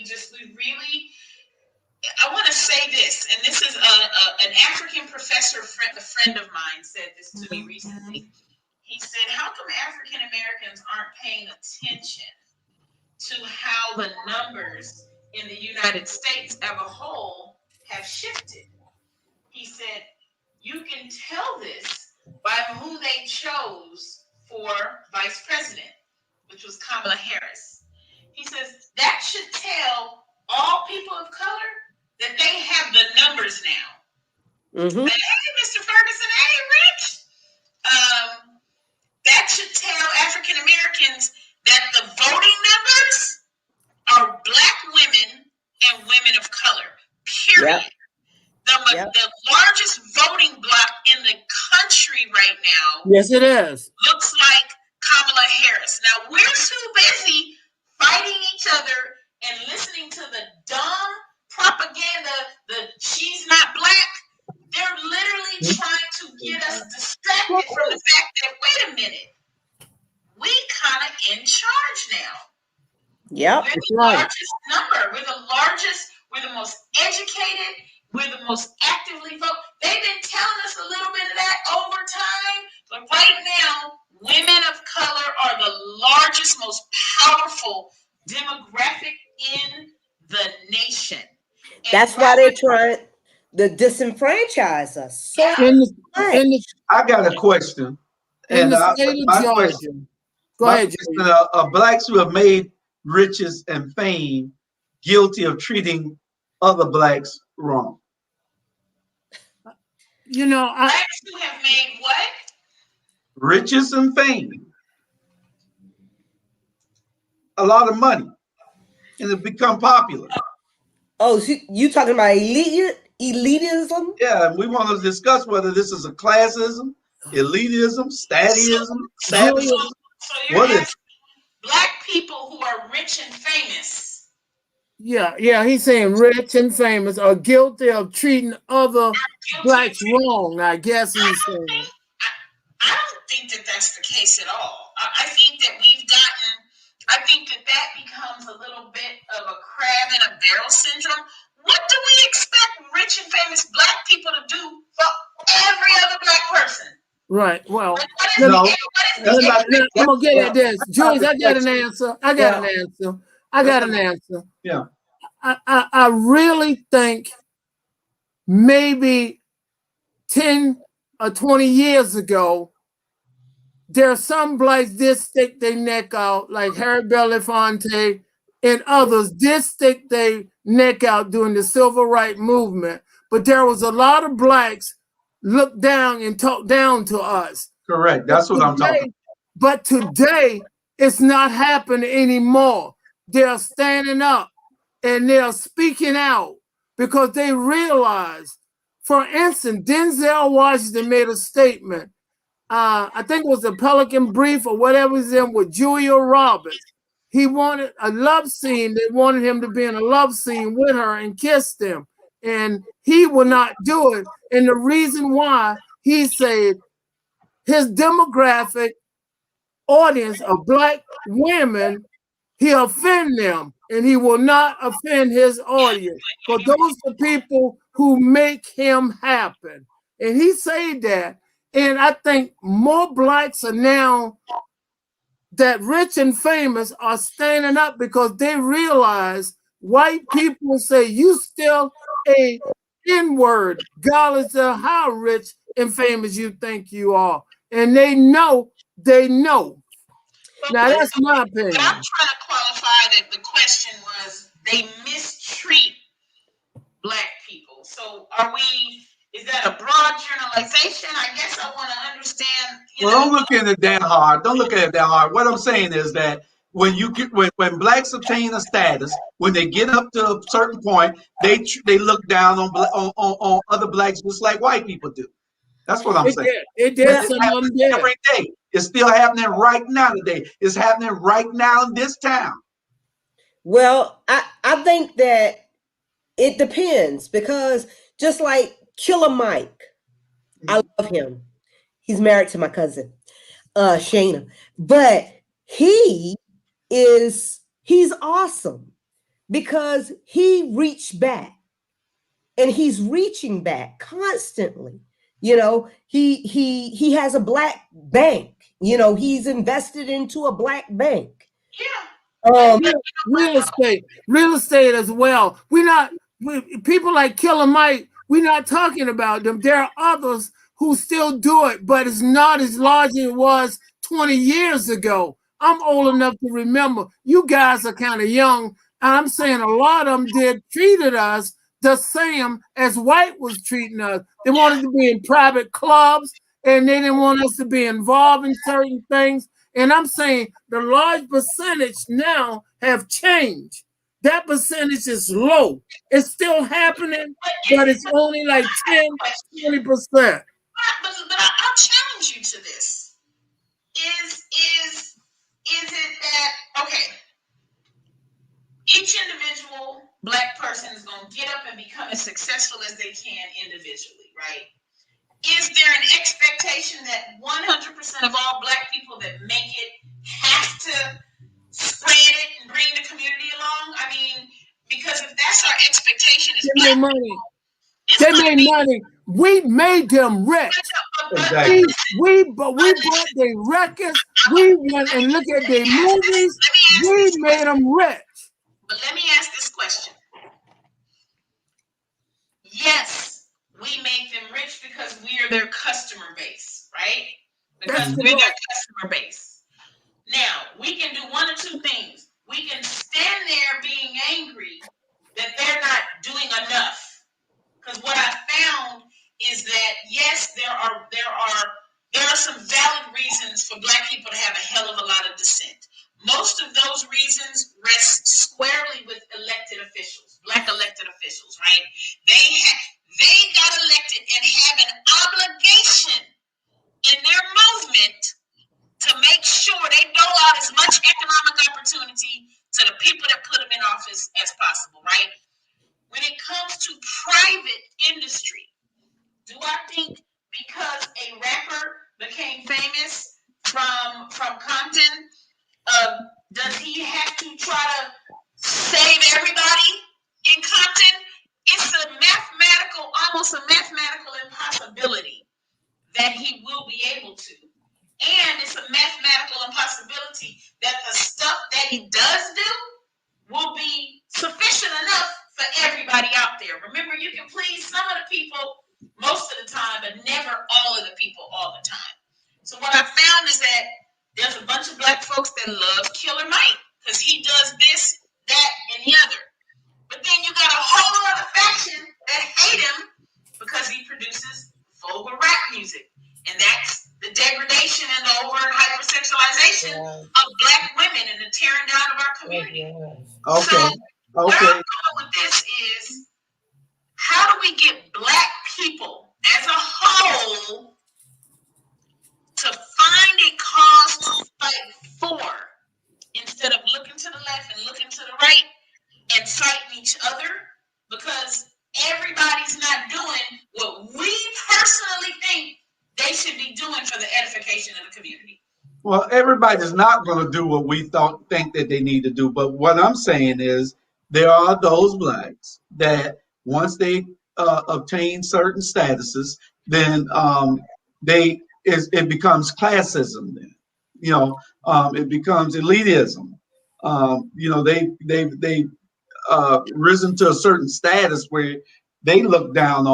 I want to say this, and this is an African professor, a friend of mine said this to me recently. He said, how come African Americans aren't paying attention to how the numbers in the United States as a whole have shifted? He said, you can tell this by who they chose for vice president, which was Kamala Harris. He says, that should tell all people of color that they have the numbers now. Mm-hmm. That, hey, Mr. Ferguson, hey, Rich. That should tell African Americans that the voting numbers are Black women and women of color, period. Yep. The largest voting bloc in the country right now. Yes, it is. Looks like Kamala Harris. Now, we're too busy fighting each other and listening to the dumb propaganda that she's not Black. They're literally trying to get us distracted from the fact that, wait a minute, we kind of in charge now. Yeah, we're the largest number. We're the most educated. We're the most actively vote. They've been telling us a little bit of that over time, but right now, women of color are the largest, most powerful demographic in the nation. And that's why they're trying to disenfranchise us. So I got a question. In the state of Georgia. Go ahead, Blacks who have made riches and fame guilty of treating other Blacks wrong. Blacks who have made what? Riches and fame. A lot of money. And have become popular. Oh, so you talking about elitism? Yeah, we want to discuss whether this is a classism, elitism, statism, savagism. So what is Black people who are rich and famous Yeah, he's saying rich and famous are guilty of treating other Guilty. blacks wrong. I guess I he's don't think saying. I don't think that that's the case at all. I think that we've gotten. I think that that becomes a little bit of a crab in a barrel syndrome. What do we expect rich and famous black people to do for every other black person? Right. Well, Like, what is let me, No, what is that's the not. I'm That's gonna get at this. not Jules, the I got an question. answer. I got Well, an answer. I That's got not. an answer. Yeah. I really think maybe 10 or 20 years ago, there are some blacks did stick their neck out, like Harry Belafonte and others did stick their neck out during the civil rights movement. But there was a lot of blacks look down and talk down to us. Correct. But That's what I'm talking. today, it's not happening anymore. They're standing up and they're speaking out because they realize, for instance, Denzel Washington made a statement. I think it was the Pelican Brief or whatever was in with Julia Roberts. He wanted a love scene. They wanted him to be in a love scene with her and kiss them. And he would not do it. And the reason why, he said his demographic audience of black women, he offend them and he will not offend his audience. But those are people who make him happen. And he said that. And I think more blacks are now that rich and famous are standing up because they realize white people say you still a N-word, regardless of how rich and famous you think you are. And they know. but Now that's my but I'm opinion. trying to qualify that the question was they mistreat black people. So are we? Is that a broad generalization? I guess I want to understand. Well, don't look at it that hard. Don't look at it that hard. What I'm saying is that when you get when blacks attain a status, when they get up to a certain point, they look down on other blacks just like white people do. That's what I'm saying. It And did. it Some of them happens did. every day. It's still happening right now today. It's happening right now in this town. well, I think that it depends because just like Killer Mike, I love him. He's married to my cousin, Shayna. But he's awesome because he reached back and he's reaching back constantly. He has a black bank. He's invested into a black bank. Yeah. Um, Real estate as well. People like Killer Mike. We're not talking about them. There are others who still do it, but it's not as large as it was 20 years ago. I'm old enough to remember. You guys are kind of young, and I'm saying a lot of them treated us the same as white was treating us. They wanted to be in private clubs, and they didn't want us to be involved in certain things. And I'm saying the large percentage now have changed. That percentage is low. It's still happening, but it's only like 10, 20%. But I'll challenge you to this. Is it that okay? Each individual black person is going to get up and become as successful as they can individually, right? Is there an expectation that 100% of all black people that make it have to spread it and bring the community along? I mean, because if that's our expectation as They black made money. people, it's They going to made be. money. We made them rich. Exactly. We bought their records. We went and looked at their movies. We made them rich. But let me ask this question. Yes, we make them rich because we are their customer base, right? Because That's we're their correct. customer base. Now, we can do one or two things. We can stand there being angry that they're not doing enough. Because what I found is that yes, there are some valid reasons for black people to have a hell of a lot of dissent. Most of those reasons rest squarely with elected officials, black elected officials, right? They got elected and have an obligation in their movement to make sure they dole out as much economic opportunity to the people that put them in office as possible, right? When it comes to private industry, do I think because a rapper became famous from Compton, does he have to try to save everybody in Compton? It's almost a mathematical impossibility that he will be able to. And it's a mathematical impossibility that the stuff that he does do will be sufficient enough for everybody out there. Remember, you can please some of the people most of the time, but never all of the people all the time. So what I found is that there's a bunch of black folks that love Killer Mike because he does this, that, and the other. But then you got a whole other faction that hate him because he produces vulgar rap music. And that's the degradation and the over and hypersexualization of black women and the tearing down of our community. Okay. So where I'm going with this is, how do we get black people as a whole to find a cause to fight for instead of looking to the left and looking to the right and fighting each other? Because everybody's not doing what we personally think they should be doing for the edification of the community. Well, everybody's not going to do what we think that they need to do. But what I'm saying is there are those blacks that once they obtain certain statuses, then it becomes classism. Then, it becomes elitism. They've risen to a certain status where they look down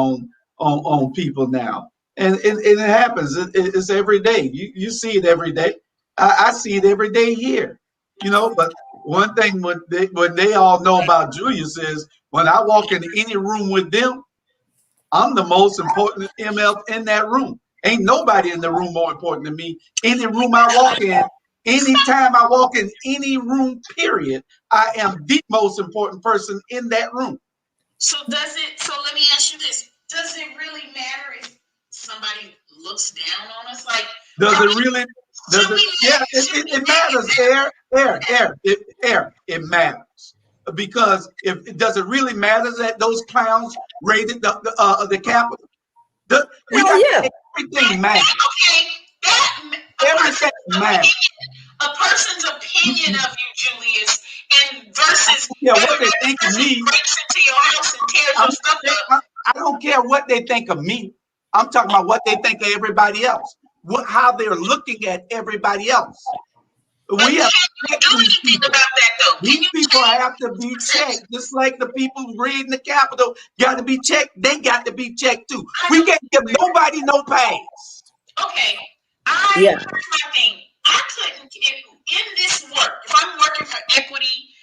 on people now. And it happens. It's every day. You see it every day. I see it every day here. But one thing what they all know about Julius is when I walk into any room with them, I'm the most important MF in that room. Ain't nobody in the room more important than me. Any room I walk in, anytime I walk in any room, period, I am the most important person in that room. So let me ask you this. Does it really matter if somebody looks down on us? Like, it matters. It matters, because does it really matter that those clowns raided the Capitol? Everything matters. Everything matters. A person's opinion of you, Julius, and versus what they think of me. Breaks into your house and tears your stuff up. I don't care what they think of me. I'm talking about what they think of everybody else. How they're looking at everybody else. We have to do anything about that, though. These people have to be checked, just like the people raiding the Capitol got to be checked. They got to be checked too. We can't give nobody no pass. Okay, here's my thing. I couldn't in this work. If I'm working for equity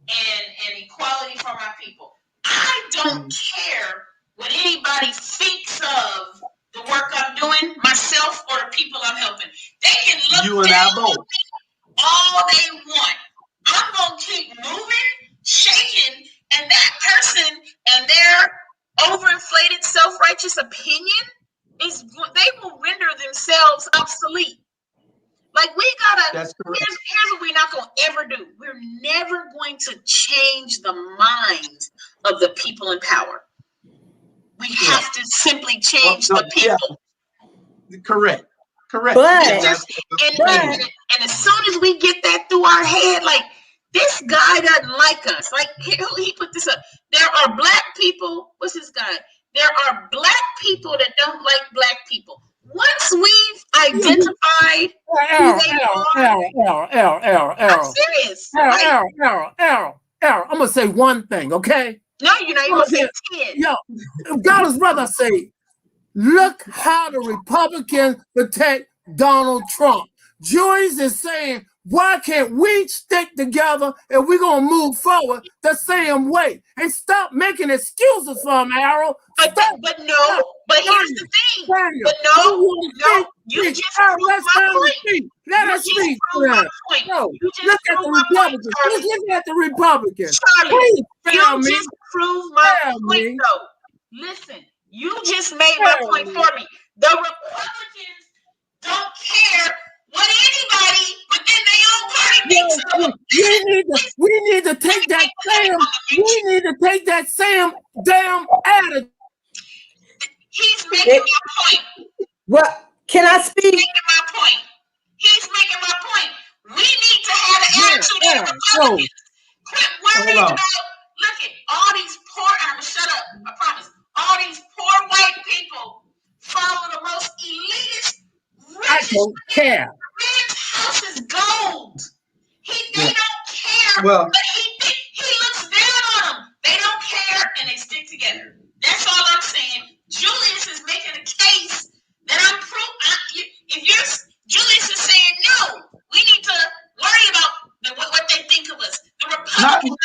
and equality for my people, I don't care what anybody thinks of the work I'm doing, myself or the people I'm helping. They can look you and I both all they want. I'm gonna keep moving, shaking, and that person and their overinflated self-righteous opinion they will render themselves obsolete. Like, we gotta, here's what we're not gonna ever do. We're never going to change the minds of the people in power. We have to simply change the people. Yeah. Correct. But, and as soon as we get that through our head, like, this guy doesn't like us. Like, he put this up. There are black people. What's this guy? There are black people that don't like black people. Once we've identified who they are, I'm serious. I'm gonna say one thing, okay? No, you're not. You're gonna say 10. Yo, God's brother say, look how the Republicans protect Donald Trump. Julius is saying, why can't we stick together and we're going to move forward the same way? And stop making excuses for him, Harold. But here's the thing. But no, you just proved my point. Let us speak. No, look at the Republicans. Let's look at the Republicans. Charlie, you just proved my point, though. Listen, you just made my point for me. The Republicans don't care what anybody within their own party thinks of them. We need to take that same damn attitude. He's making my point. What? Can I speak? He's making my point. He's making my point. We need to have an attitude of the Republicans. Quit worrying about, look at all these poor, I'm going to shut up, I promise. All these poor white people follow the most elitist, richest. I don't care. Man's house is gold. They don't care, Well, but he looks down on them. They don't care, and they stick together. That's all I'm saying. Julius is making a case that Julius is saying, no, we need to worry about what they think of us. The Republicans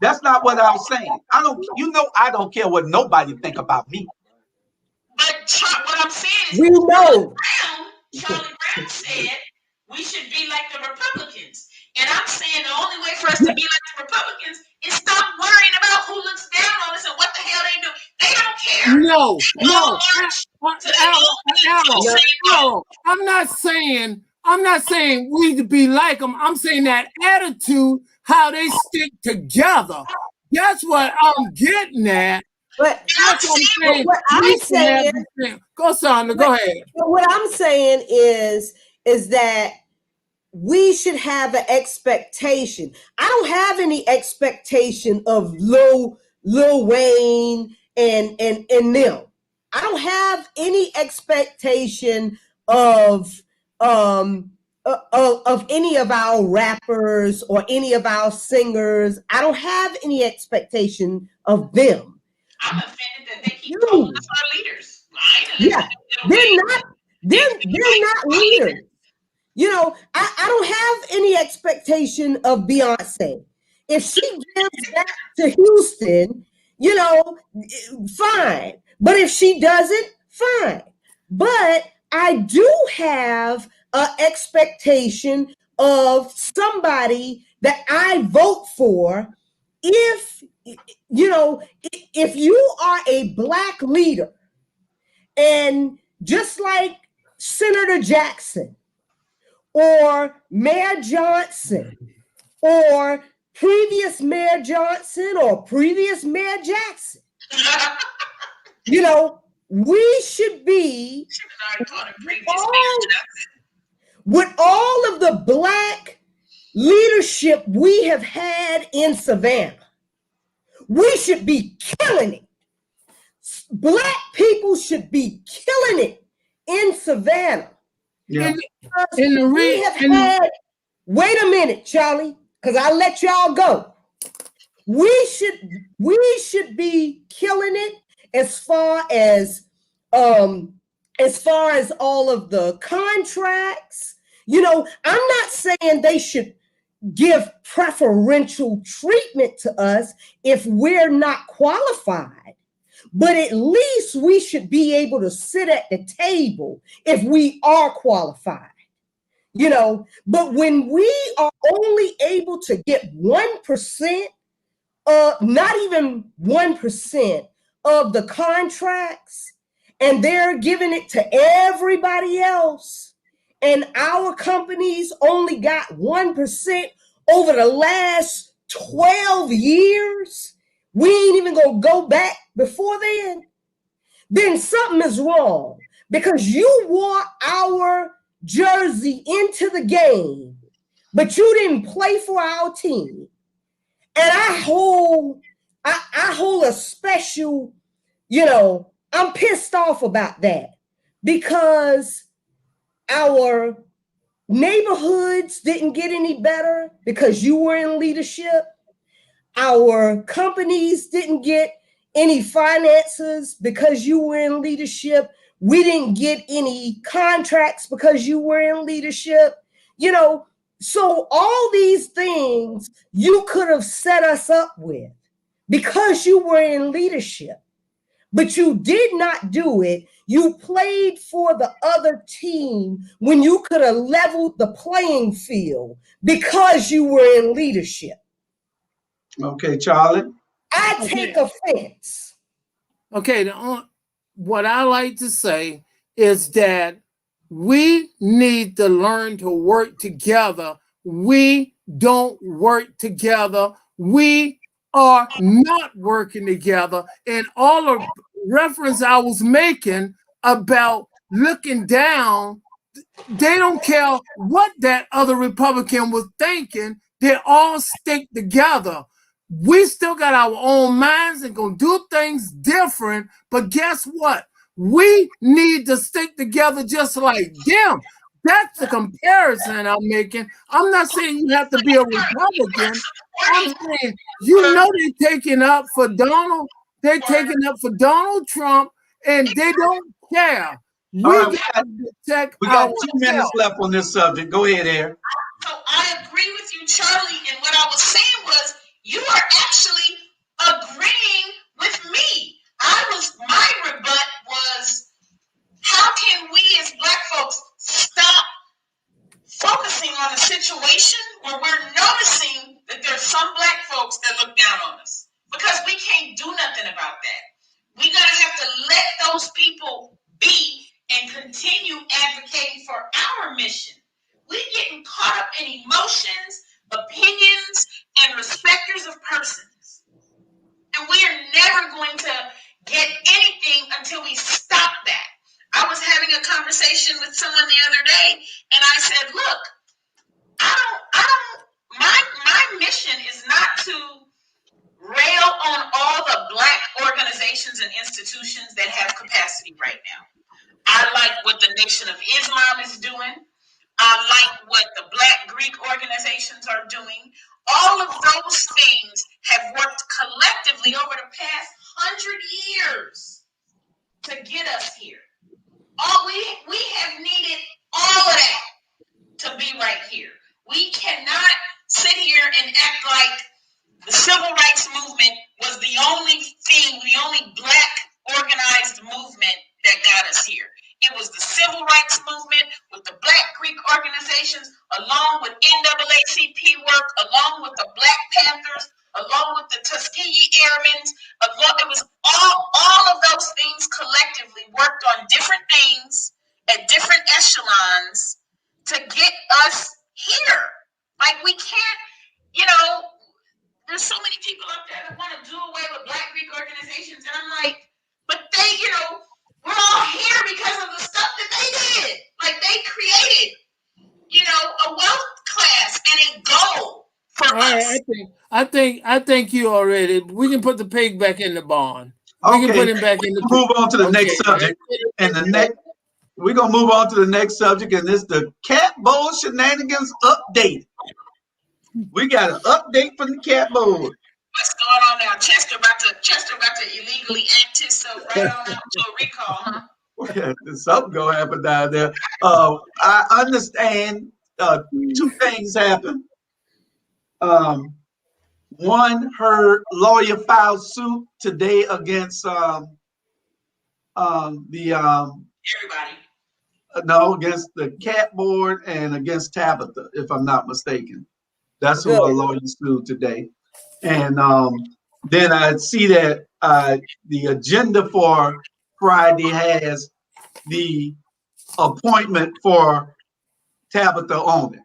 that's not what I was saying. I don't care what nobody think about me. But what I'm saying is, we know. Charlie Brown said we should be like the Republicans. And I'm saying the only way for us to be like the Republicans is stop worrying about who looks down on us and what the hell they do. They don't care. No. Arrow. I'm not saying we to be like them. I'm saying that attitude, how they stick together. That's what I'm getting at. But what I'm saying, go Sandra, go ahead. What I'm saying is that we should have an expectation. I don't have any expectation of Lil Wayne and them. I don't have any expectation of any of our rappers or any of our singers. I don't have any expectation of them. I'm offended that they keep calling us our leaders. Yeah, they're not leaders. You know, I don't have any expectation of Beyonce. If she gives that to Houston, you know, fine. But if she doesn't, fine. But I do have an expectation of somebody that I vote for. If you are a Black leader, and just like Senator Jackson or Mayor Johnson or previous Mayor Johnson or previous Mayor Jackson, you know, we should be with all of the Black leadership we have had in Savannah. We should be killing it. Black people should be killing it in Savannah. Yeah. Wait a minute, Charlie, because I'll let y'all go. We should be killing it as far as all of the contracts. You know, I'm not saying they should give preferential treatment to us if we're not qualified, but at least we should be able to sit at the table if we are qualified, you know. But when we are only able to get 1%, not even 1% of the contracts, and they're giving it to everybody else, and our companies only got 1% over the last 12 years, we ain't even gonna go back before then something is wrong, because you wore our jersey into the game, but you didn't play for our team. And I hold a special, you know, I'm pissed off about that, because our neighborhoods didn't get any better because you were in leadership. Our companies didn't get any finances because you were in leadership. We didn't get any contracts because you were in leadership. You know, so all these things you could have set us up with because you were in leadership, but you did not do it. You played for the other team when you could have leveled the playing field because you were in leadership. Okay, Charlie. I take offense. Okay, what I like to say is that We need to learn to work together. We don't work together. We are not working together. And all the reference I was making about looking down, they don't care what that other Republican was thinking. They all stick together. We still got our own minds and gonna do things different. But guess what? We need to stick together just like them. That's the comparison I'm making. I'm not saying you have to be a Republican. I'm saying they're taking up for Donald. They're taking up for Donald Trump, and they don't care. All We right, got to protect we got 2 minutes ourselves. left on this subject. Go ahead, Aaron. So I agree with you, Charlie. And what I was saying was, you are actually agreeing with me. My rebut was, how can we as Black folks stop focusing on a situation where we're noticing that there's some Black folks that look down on us? Because we can't do nothing about that. We're going to have to let those people be and continue advocating for our mission. We're getting caught up in emotions, opinions, and respecters of persons. And we are never going to get anything until we stop that. I was having a conversation with someone the other day, and I said, look, my mission is not to rail on all the Black organizations and institutions that have capacity right now. I like what the Nation of Islam is doing. I like what the Black Greek organizations are doing. All of those things have worked collectively over the past 100 years to get us here. We have needed all of that to be right here. We cannot sit here and act like the civil rights movement was the only Black organized movement that got us here. It was the civil rights movement with the Black Greek organizations, along with NAACP work, along with the Black Panthers, along with the Tuskegee Airmen. It was all of those things collectively worked on different things at different echelons to get us here. Like, we can't, there's so many people out there that want to do away with Black Greek organizations, and I'm like, but they, we're all here because of the stuff that they did. Like, they created, a wealth class and a goal for us. I think you already. We can put the pig back in the barn. We can put him back in the. Move on to the next subject, and we're gonna move on to the next subject, and this the Cat Bowl shenanigans update. We got an update from the Cat Bowl. What's going on now? Chester about to illegally act himself right on out to a recall, huh? Something gonna happen down there. I understand 2 things happen. One, her lawyer filed suit today against against the Cat Board and against Tabitha, if I'm not mistaken. That's who her lawyer sued today. And then I see that the agenda for Friday has the appointment for Tabitha on it.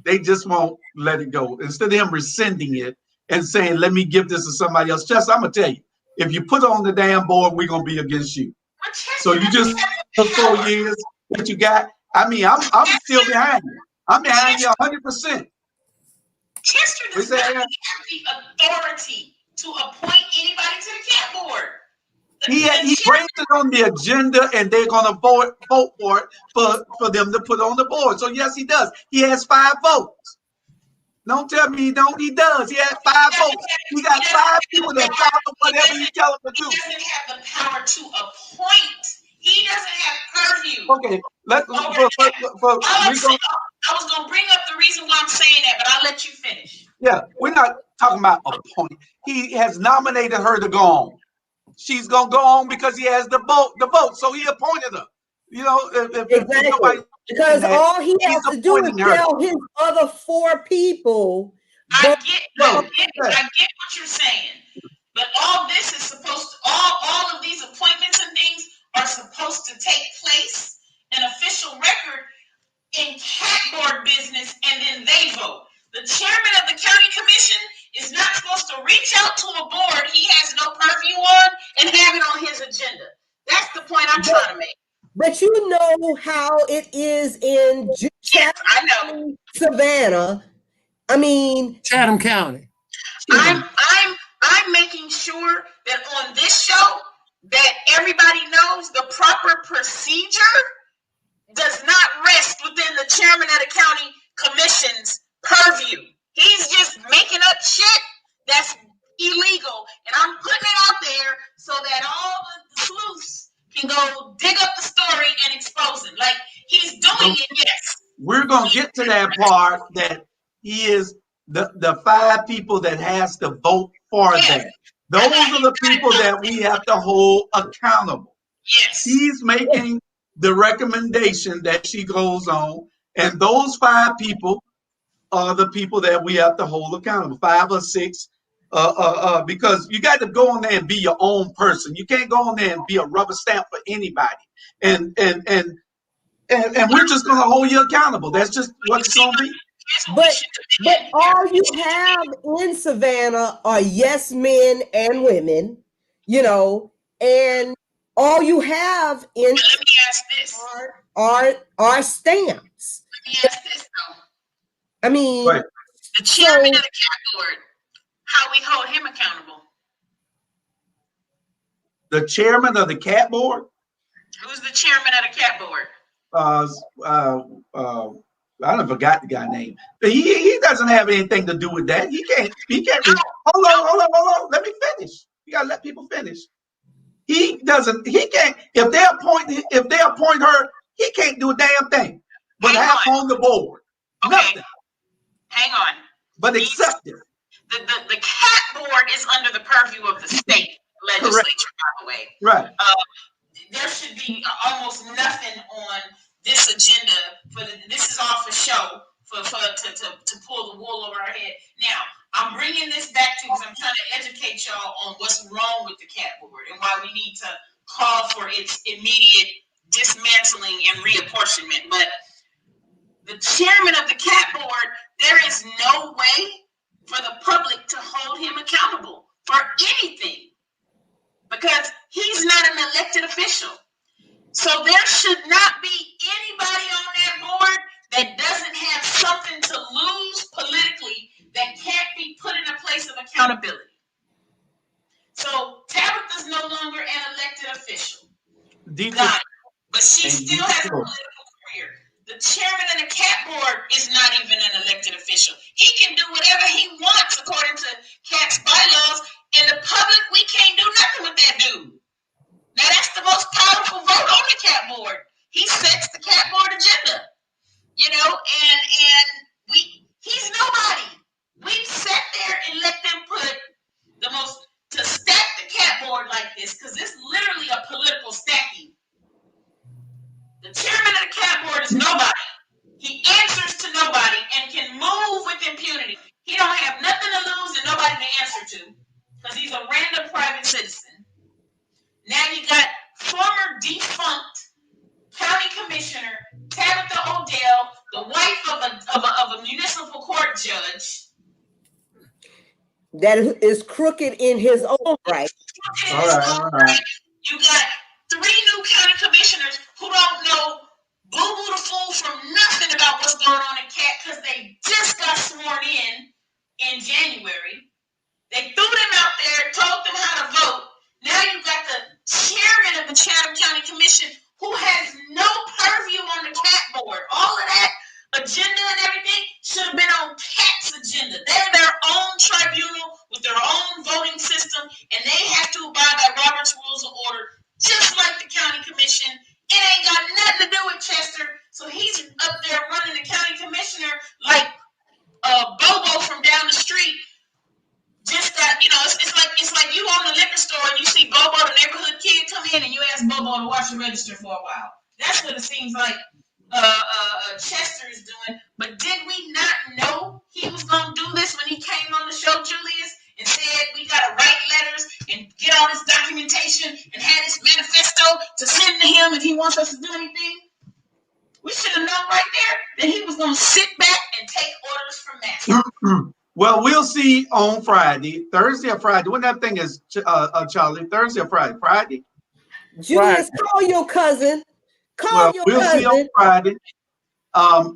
They just won't let it go. Instead of him rescinding it and saying, let me give this to somebody else. Chester, I'm going to tell you, if you put on the damn board, we're going to be against you. So you just took 4 years that you got. I mean, I'm still behind you. I'm behind you 100%. Chester does not have the authority to appoint anybody to the Cat Board. He brings it on the agenda, and they're going to vote for it for them to put on the board. So yes, he does. He has 5 votes. Don't tell me he don't. He does. He has 5 votes. He got 5 people that follow whatever you tell him to do. He doesn't have the power to appoint. He doesn't have purview. Okay, I was going to bring up the reason why I'm saying that, but I'll let you finish. Yeah, we're not talking about appoint. He has nominated her to go on. She's gonna go on because he has the vote. So he appointed her. Exactly. Because all he has to do is tell his other 4 people. I get what you're saying, but all of these appointments and things are supposed to take place an official record in cat board business, and then they vote. The chairman of the county commission is not supposed to reach out to a board he has no purview on and have it on his agenda. That's the point I'm trying to make. But you know how it is in Chatham, Savannah. I mean, Chatham County. I'm making sure that on this show that everybody knows the proper procedure does not rest within the chairman of the county commission's purview. He's just making up shit that's illegal, and I'm putting it out there so that all the sleuths can go dig up the story and expose it. Like, he's doing it, yes. We're gonna get to that part that he is the 5 people that has to vote for that. Those are the people that we have to hold accountable. Yes. He's making the recommendation that she goes on, and those 5 people are the people that we have to hold accountable. 5 or 6, because you got to go on there and be your own person. You can't go on there and be a rubber stamp for anybody. And we're just going to hold you accountable. That's just what it's going to be. But all you have in Savannah are yes men and women, you know, and all you have in let me ask this. are stamps. Let me ask this though. I mean, Right. The chairman of the cat board, how we hold him accountable? The chairman of the cat board? Who's the chairman of the cat board? I don't forgot the guy's name. But he doesn't have anything to do with that. He can't. Hold on. Let me finish. You gotta let people finish. He can't. If they appoint her, he can't do a damn thing. But have on the board. Okay. Nothing. Hang on. But accept it. The cat board is under the purview of the state legislature, by the way. Right. There should be almost nothing on this agenda. This is all for show to pull the wool over our head. Now, I'm bringing this back to because I'm trying to educate y'all on what's wrong with the cat board and why we need to call for its immediate dismantling and reapportionment. But the chairman of the cat board, there is no way for the public to hold him accountable for anything because he's not an elected official. So there should not be anybody on that board that doesn't have something to lose politically that can't be put in a place of accountability. So Tabitha's no longer an elected official. Got it. But she still has a political career. The chairman of the cat board is not even an elected official. He can do whatever he wants according to CAT's bylaws, and the public, we can't do nothing with that dude. Now that's the most powerful vote on the cat board. He sets the cat board agenda, you know, and he's nobody. We've sat there and let them put to stack the cat board like this, because it's literally a political stacking. The chairman of the cat board is nobody. He answers to nobody and can move with impunity. He don't have nothing to lose and nobody to answer to, because he's a random private citizen. Now you got former defunct county commissioner Tabitha Odell, the wife of a municipal court judge. That is crooked in his own right. All right. You got 3 new county commissioners who don't know boo-boo the fool from nothing about what's going on in CAT because they just got sworn in January. They threw them out there, told them how to vote. Now you got the chairman of the Chatham County Commission who has no purview on the CAT board. All of that agenda and everything should have been on CAT's agenda. They're their own tribunal with their own voting system, and they have to abide by Robert's Rules of Order, just like the county commission. It ain't got nothing to do with Chester, so he's up there running the county commissioner like Bobo from down the street. Just that, you know, it's like you own the liquor store and you see Bobo, the neighborhood kid, come in and you ask Bobo to watch the register for a while. That's what it seems like Chester is doing. But did we not know he was going to do this when he came on the show, Julius, and said we got to write letters and get all this documentation and have this manifesto to send to him if he wants us to do anything? just gonna sit back and take orders from that. Well, we'll see on Friday, Thursday or Friday. When that thing is, Charlie, Thursday or Friday? Friday. Julius, call your cousin. Call your we'll cousin. see on Friday.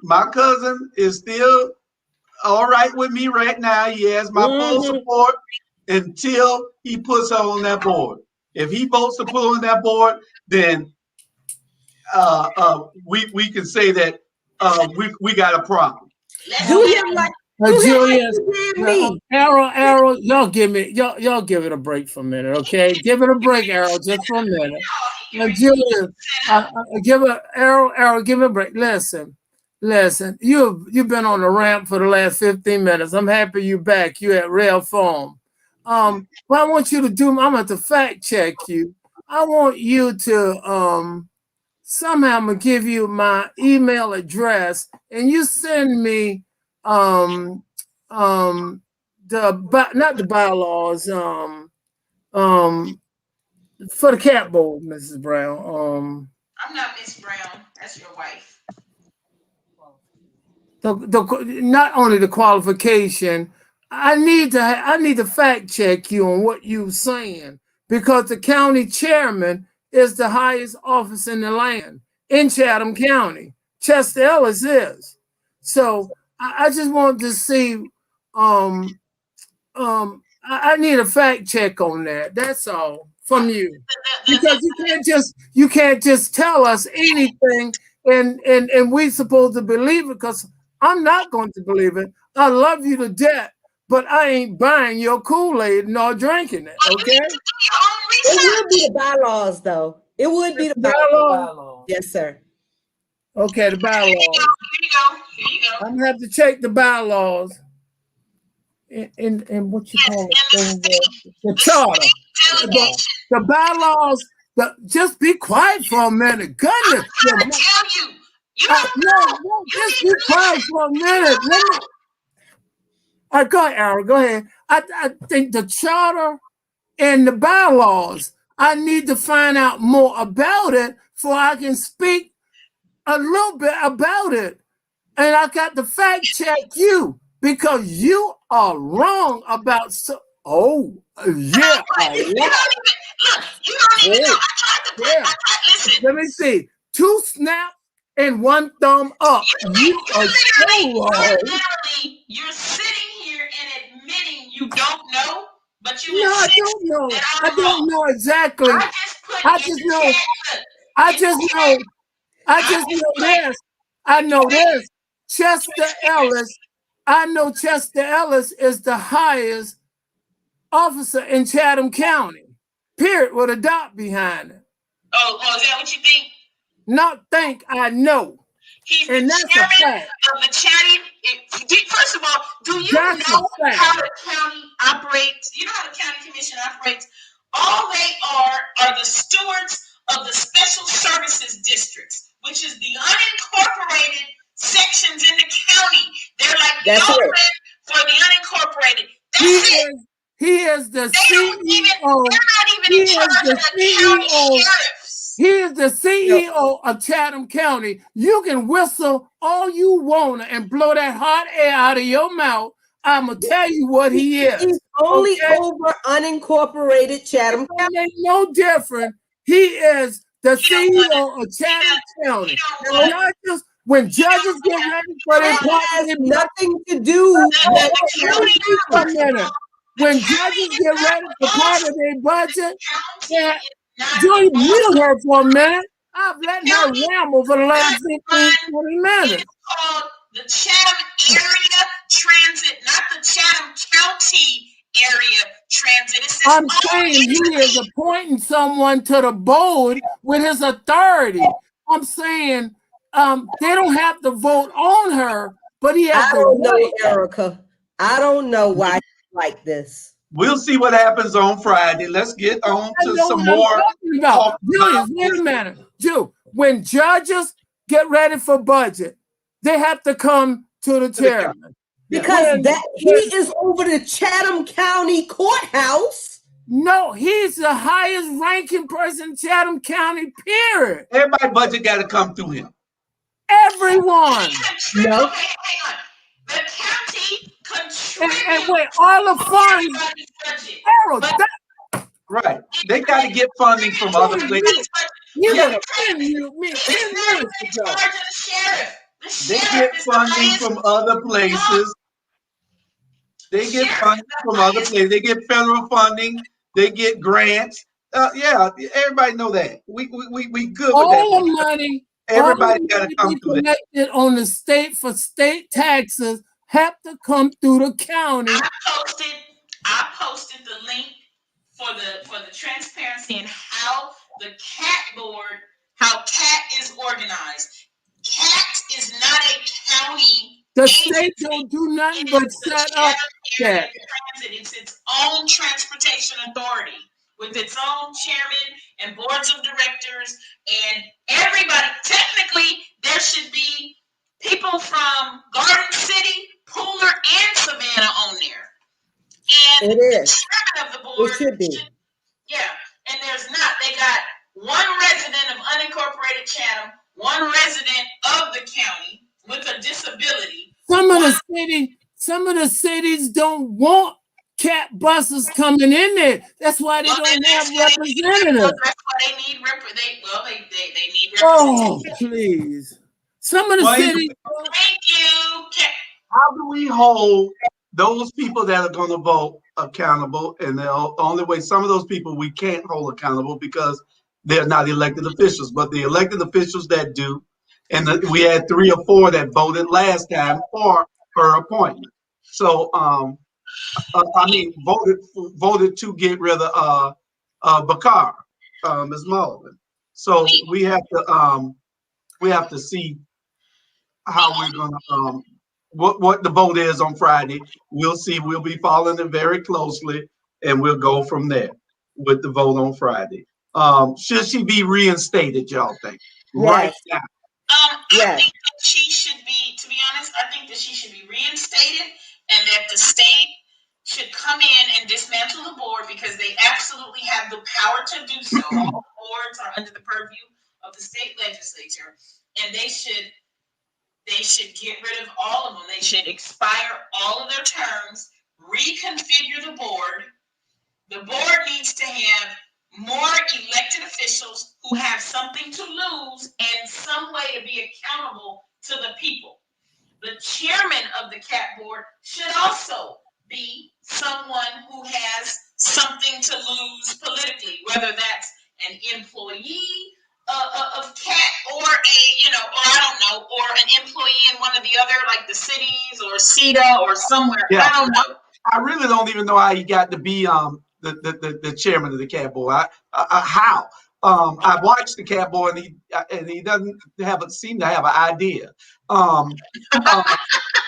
My cousin is still all right with me right now. He has my full support until he puts her on that board. If he votes to put on that board, then we can say that we got a problem. Julius, Arrow, y'all give it a break for a minute, okay? Give it a break, Arrow, just for a minute. Julius, give it Arrow, give it a break. Listen, you've been on the ramp for the last 15 minutes. I'm happy you're back. You at Rail Farm. What I want you to do, I'm going to fact check you. I want you to somehow I'm gonna give you my email address and you send me not the bylaws for the cat bowl, Mrs. Brown. I'm not Miss Brown, that's your wife. Not only the qualification, I need to fact check you on what you're saying, because the county chairman is the highest office in the land in Chatham County. Chester Ellis is. So I just want to see. I need a fact check on that. That's all from you, because you can't just tell us anything and we supposed to believe it, because I'm not going to believe it. I love you to death, but I ain't buying your Kool-Aid nor drinking it. Okay. It would be the bylaws, though. It would be the bylaws. Yes, sir. Okay, the bylaws. Here you go. I'm gonna have to check the bylaws and what you call it, the charter, the bylaws. Just be quiet for a minute. Goodness. I'm trying to tell you. No, just be quiet for a minute. All right, go ahead, Aaron. Go ahead. I think the charter and the bylaws, I need to find out more about it before I can speak a little bit about it. And I got to fact check you, because you are wrong about You don't even know. Listen. Let me see. 2 snaps and 1 thumb up. You are so wrong. You're sitting here and admitting you don't know, but you I don't know. I don't know exactly. I just know this. I know this. Chester Ellis. I know Chester Ellis is the highest officer in Chatham County. Period, with a dot behind it. Oh, is that what you think? Not think, I know. He's and the chairman of the Chatham. First of all, do you know how the county operates? You know how the county commission operates? All they are the stewards of the special services districts, which is the unincorporated sections in the county. They're like the open for the unincorporated. That's it. He is the CEO. They're not even in charge of the county sheriffs. He is the CEO of Chatham County. You can whistle all you want and blow that hot air out of your mouth. I'm going to tell you what he is. He's only over unincorporated Chatham County. Ain't no different. He is the CEO of Chatham County. When judges get ready for their part, has nothing to do with when judges get ready for part of their budget, Joy, mute her for a minute. I've let her ramble for the last 15, 20 minutes. It's called the Chatham Area Transit, not the Chatham County Area Transit. I'm saying he is appointing someone to the board with his authority. I'm saying they don't have to vote on her, but he has to. I don't know, Erica. I don't know why he's like this. We'll see what happens on Friday. Let's get on to some more. Julius, wait a minute. When judges get ready for budget, they have to come to the chairman. Because he is over the Chatham County Courthouse. No, he's the highest ranking person in Chatham County, period. Everybody's budget got to come through him. Everyone. No. Okay, hang on. The county contributes And wait, all the funds. everybody's budget. Harold, But Right. They got to get funding from other places. you Yeah, would have been me 10 it's not minutes in ago. charge of the sheriff. The They sheriff get is the funding highest. from other places. They get funding from other places. They get federal funding. They get grants. Yeah, everybody know that. We good with that. All the money, Everybody got to come we through that. collected on the state for state taxes have to come through the county. I posted the link for the transparency and how the how CAT is organized. CAT is not a county. The state don't do nothing but set up that. Transit. It's its own transportation authority with its own chairman and boards of directors and everybody. Technically, there should be people from Garden City, Pooler, and Savannah on there. And It the is. chairman of the board It should be. yeah, and there's not. They got one resident of unincorporated Chatham, one resident of the county with a disability. Some of the cities don't want CAT buses coming in there. That's why they don't have representatives. That's why they need they need Oh, representation. please. Some of the cities. Thank you. How do we hold those people that are going to vote accountable? And the only way, some of those people we can't hold accountable because they're not elected officials, but the elected officials that do, and we had 3 or 4 that voted last time for her appointment. So, voted to get rid of Bakar, Ms. Mulligan. So we have to see how we're going to what the vote is on Friday. We'll see. We'll be following it very closely, and we'll go from there with the vote on Friday. Should she be reinstated, y'all think? Yes. Right now. I think that she should be, to be honest, I think that she should be reinstated and that the state should come in and dismantle the board because they absolutely have the power to do so. All boards are under the purview of the state legislature, and they should get rid of all of them. They should expire all of their terms, reconfigure the board. The board needs to have more elected officials who have something to lose and some way to be accountable to the people. The chairman of the CAT board should also be someone who has something to lose politically, whether that's an employee of CAT or or I don't know, or an employee in one of the other, like the cities or CETA or somewhere. Yeah. I don't know. I really don't even know how he got to be the chairman of the CAT board. How? I watched the CAT board and he doesn't seem to have an idea.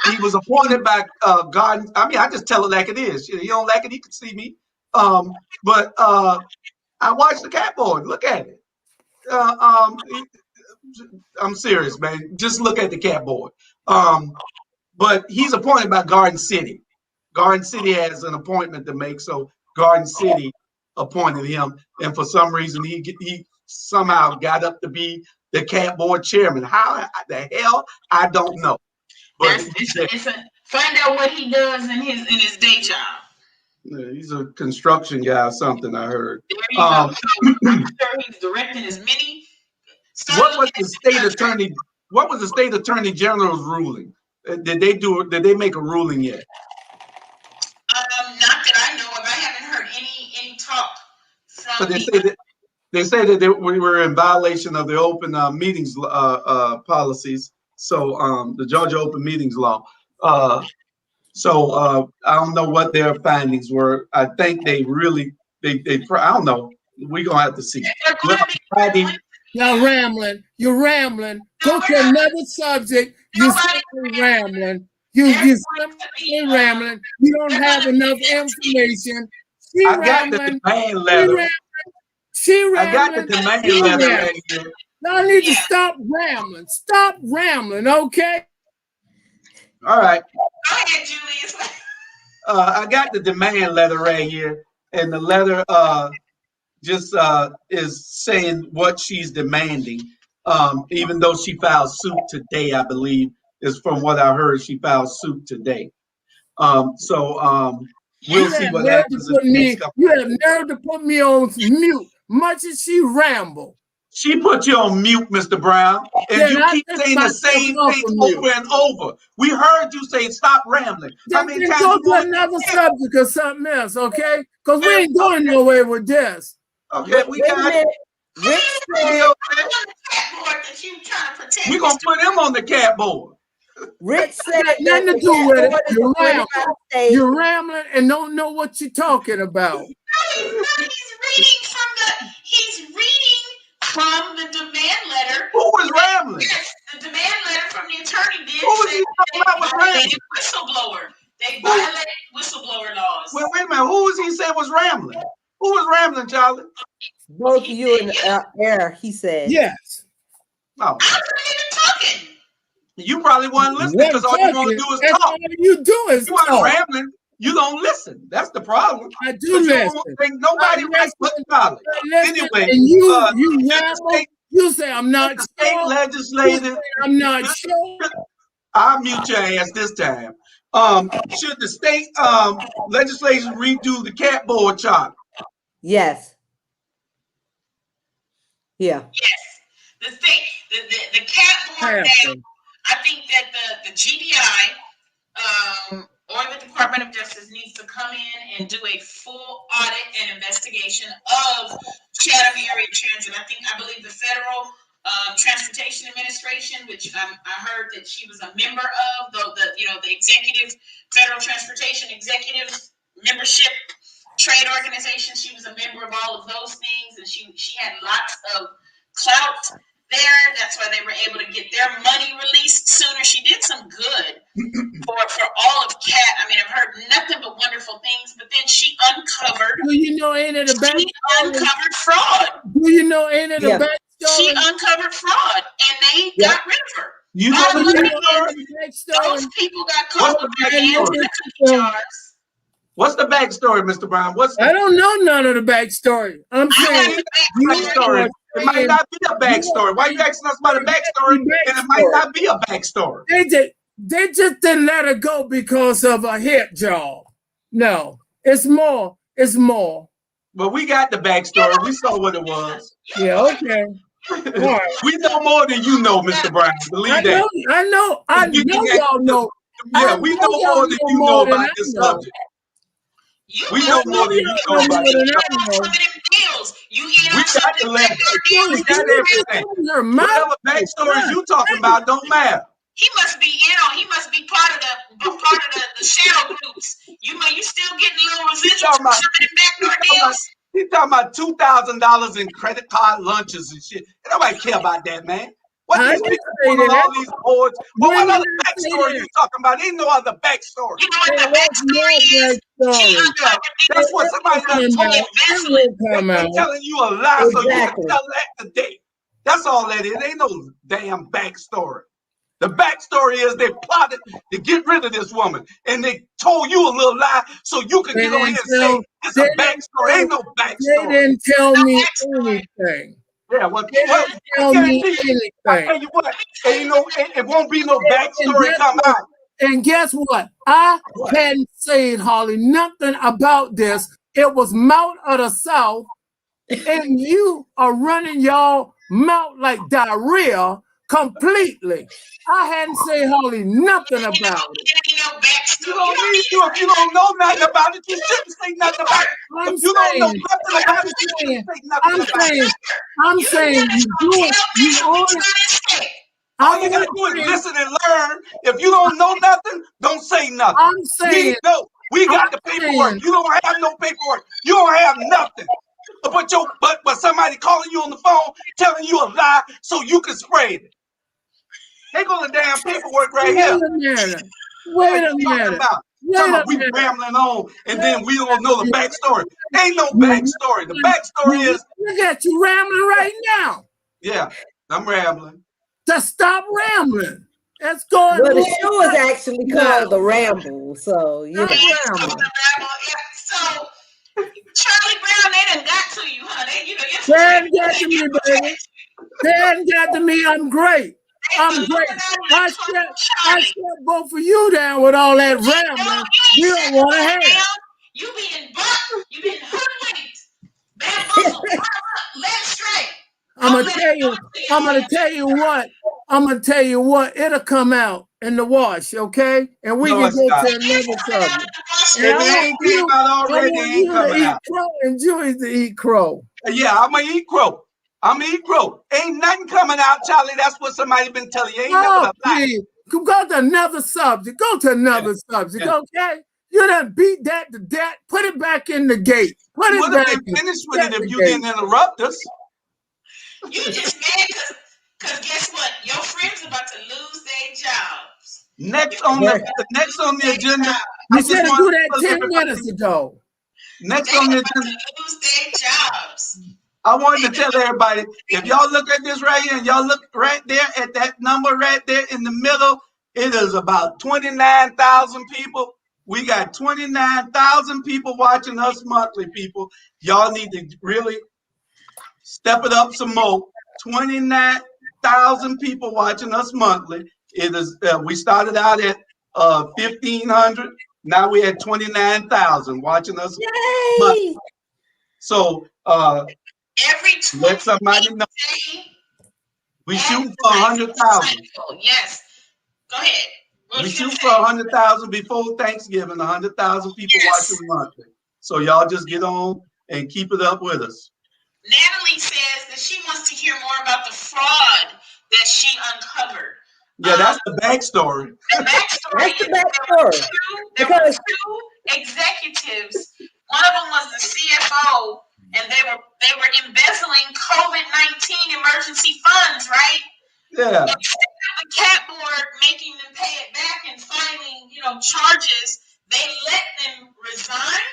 He was appointed by Garden. I mean, I just tell it like it is. You don't like it, he can see me. But I watched the CAT board. Look at it. I'm serious, man. Just look at the CAT board. But he's appointed by Garden City. Garden City has an appointment to make, so Garden City appointed him, and for some reason he somehow got up to be the CAT board chairman. How the hell? I don't know. But find out what he does in his day job. He's a construction guy or something, I heard. There you go. So I'm sure he's directing as many. What was the state attorney general's ruling? Did they make a ruling yet? Not that I know of. I haven't heard any talk from. But they say that we were in violation of the open meetings policies. So the Georgia Open Meetings Law. So I don't know what their findings were. I think they I don't know. We're gonna have to see. You're rambling. Go to another subject. You're rambling. You're simply rambling. You don't have enough information. I got the demand letter. I got the demand letter right here. Now I need to stop rambling. Stop rambling, okay? All right. Go ahead, Julius. I got the demand letter right here, and the letter just is saying what she's demanding. Even though she filed suit today, I believe, is from what I heard, she filed suit today. We'll see what happens in the next couple. You have nerve to put me on mute. Much as she ramble. She put you on mute, Mr. Brown, and you keep saying the same things over and over. We heard you say stop rambling. How many times go to another subject or something else, okay? Because we ain't going nowhere with this. Okay, we got it. Rick said, we're gonna put him on the cat board. Rick said nothing to do with it. You're rambling and don't know what you're talking about. He's reading from the demand letter. Who was rambling? Yes, the demand letter from the attorney did. Who was he talking about was rambling? Whistleblower. They violated whistleblower laws. Well, wait a minute. Who was he saying was rambling? Who was rambling, Charlie? Both of you in air, he said. Yes. Oh. I wasn't even talking. You probably weren't listening because all you want to do is talk. All you do is you talk. Rambling. You don't listen. That's the problem. I do listen. Think nobody writes but Charlie. Anyway, and you ramble. You say I'm not sure. Legislative. I'm not sure. I'll mute your ass this time. Should the state legislation redo the cat board chart? Yes. Yeah. Yes. The state, the cat board now, I think that the GDI or the Department of Justice needs to come in and do a full audit and investigation of Chatham Area Transit. I believe the Federal Transportation Administration, which I heard that she was a member of, the executive Federal Transportation Executive Membership Trade Organization. She was a member of all of those things, and she had lots of clout there. That's why they were able to get their money released sooner. She did some good for all of CAT. I mean, I've heard nothing but wonderful things, but then she uncovered. Do you know ain't it a back She uncovered fraud. Do you know ain't it a back story? She uncovered fraud, and they got rid of her. You know the those people got caught with their hands in the jars. What's the backstory, Mr. Brown? I don't know none of the backstory. I'm saying backstory. It might not be a backstory. Why are you asking us about a backstory? And it might not be a backstory. They just didn't let her go because of a hit job. No, it's more. It's more. But we got the backstory. We saw what it was. Yeah, okay. Right. We know more than you know, Mr. Brown. Believe that. I know y'all know. Yeah, we know more than you know about this subject. We know more than you know about this subject. We got the letter. We got everything. Whatever backstories you talking about don't matter. He must be He must be part of the shadow groups. You still getting little residuals from some of the backdoor deals. He's talking about $2,000 in credit card lunches and shit. Nobody care about that, man. What these people on all these boards? What other backstory you talking about? Ain't no other backstory. You know what the backstory is? That's what somebody done told you. They're telling you a lie, so you can tell that today. That's all that is. Ain't no damn backstory. The backstory is they plotted to get rid of this woman, and they told you a little lie so you can get on here and say it's a backstory. Ain't no backstory. They didn't tell me anything. Yeah, well, tell me anything. I tell you what, it won't be no backstory come out. And guess what? I hadn't said hardly nothing about this. It was mouth of the South, and you are running y'all mouth like diarrhea completely. I hadn't said hardly nothing about it. You don't need to. If you don't know nothing about it, you shouldn't say nothing about it. If you don't know nothing about it, you shouldn't say nothing about it. I'm saying you do it. All you gotta do is listen and learn. If you don't know nothing, don't say nothing. I'm saying we got the paperwork. You don't have no paperwork. You don't have nothing. But somebody calling you on the phone telling you a lie so you can spread it. They go the damn paperwork right here. Wait a minute. We rambling on, and then we don't know the backstory. Ain't no backstory. The backstory is. Look at you rambling right now. Yeah, I'm rambling. Just stop rambling. That's going. Well, the show is actually called The Ramble, so you know. So Charlie Brown, they done got to you, huh? They got to me, baby. They hadn't got to me. I'm great. I'm great. I shut both of you down with all that rambling. You don't want to have. You being bucked. You being hoodwinked. Bamboozled. Led astray. I'm gonna tell you what. It'll come out in the wash, okay? And we can go to another subject. If it ain't came out already, it ain't coming out. Enjoy to eat crow. Yeah, I'm gonna eat crow. Ain't nothing coming out, Charlie. That's what somebody been telling you. Ain't nothing about please. Go to another subject. Subject, okay? You done beat that to death. Put it back in the gate. Put it back. Been finished with it if you didn't interrupt us. You just mad because guess what? Your friends about to lose their jobs. Next on the agenda. You said to do that 10 minutes ago. Next on the agenda. Lose their jobs. I wanted to tell everybody, if y'all look at this right here, and y'all look right there at that number right there in the middle, it is about 29,000 people. We got 29,000 people watching us monthly, people. Y'all need to really step it up some more. 29,000 people watching us monthly. It is. We started out at 1,500. Now we're at 29,000 watching us monthly. So let somebody know. We shooting for 100,000. Yes. Go ahead. We shoot for 100,000 before Thanksgiving. 100,000 people watching monthly. So y'all just get on and keep it up with us. Natalie says that she wants to hear more about the fraud that she uncovered. Yeah, that's the backstory. The backstory is there were two executives. One of them was the CFO, and they were embezzling COVID-19 emergency funds, right? Yeah. Instead of the cat board making them pay it back and filing, charges, they let them resign.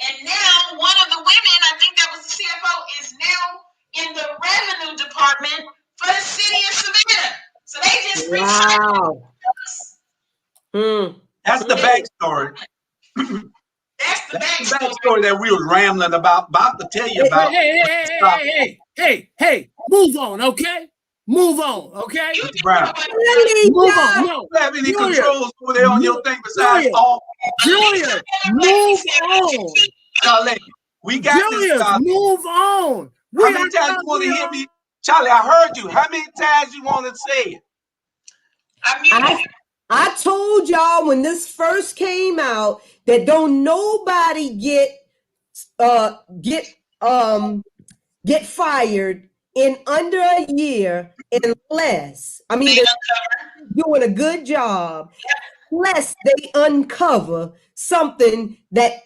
And now one of the women, I think that was the CFO, is now in the revenue department for the city of Savannah. So they just wow. That's the backstory. That's the backstory that we were rambling about to tell you about. Hey, move on, okay? Move on, okay? Brown. Move on. No. You have any controls over there on your thing besides all? Julia, move on. Charlie, we got Julius, this. Move on. How many times you want to hear me? Charlie, I heard you. How many times you want to say it? I told y'all when this first came out that don't nobody get fired in under a year unless they're doing a good job, unless they uncover something that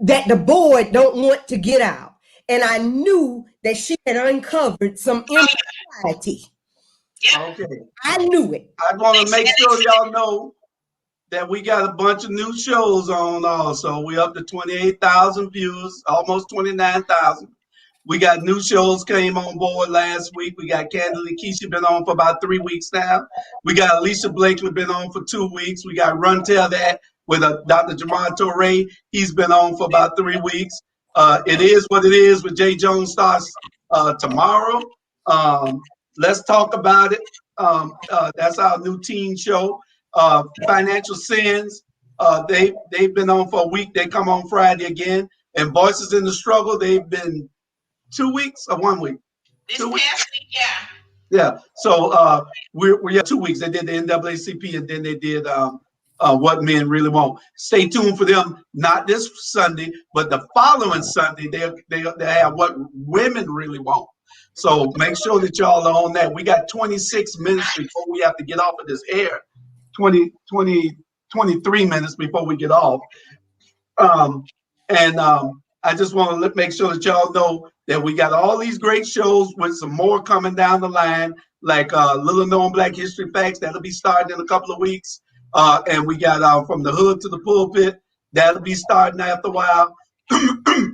the board don't want to get out. And I knew that she had uncovered some impropriety. Okay. I knew it. I want to make sure y'all know that we got a bunch of new shows on also. We up to 28,000 views, almost 29,000. We got new shows came on board last week. We got Candidly Keisha been on for about 3 weeks now. We got Alicia Blakely been on for 2 weeks. We got Run Tell That with Dr. Jamar Torrey. He's been on for about 3 weeks. It Is What It Is with Jay Jones starts tomorrow. Let's talk about it. That's our new teen show. Financial Sins. They've been on for a week. They come on Friday again. And Voices in the Struggle. They've been 2 weeks or 1 week. This past week, yeah. Yeah. So we have 2 weeks. They did the NAACP and then they did What Men Really Want. Stay tuned for them. Not this Sunday, but the following Sunday they have What Women Really Want. So make sure that y'all are on that. We got 26 minutes before we have to get off of this air. 23 minutes before we get off. I just want to make sure that y'all know that we got all these great shows with some more coming down the line, like Little Known Black History Facts. That'll be starting in a couple of weeks. And we got From the Hood to the Pulpit. That'll be starting after a while.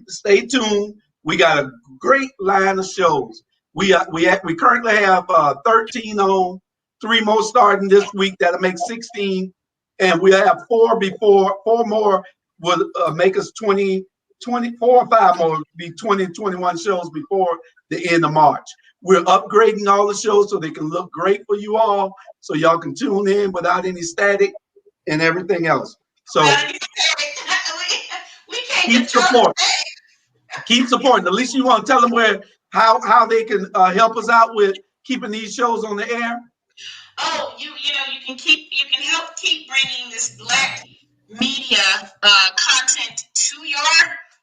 Stay tuned. We got a great line of shows. We currently have 13 on, 3 more starting this week. That'll make 16. And we have 4 more will make us 20. 24 or 5 more, be 20, 21 shows before the end of March. We're upgrading all the shows so they can look great for you all, so y'all can tune in without any static and everything else. So we can't keep supporting. Keep supporting. Alicia, you want to tell them how they can help us out with keeping these shows on the air? Oh, you can help keep bringing this Black media content to your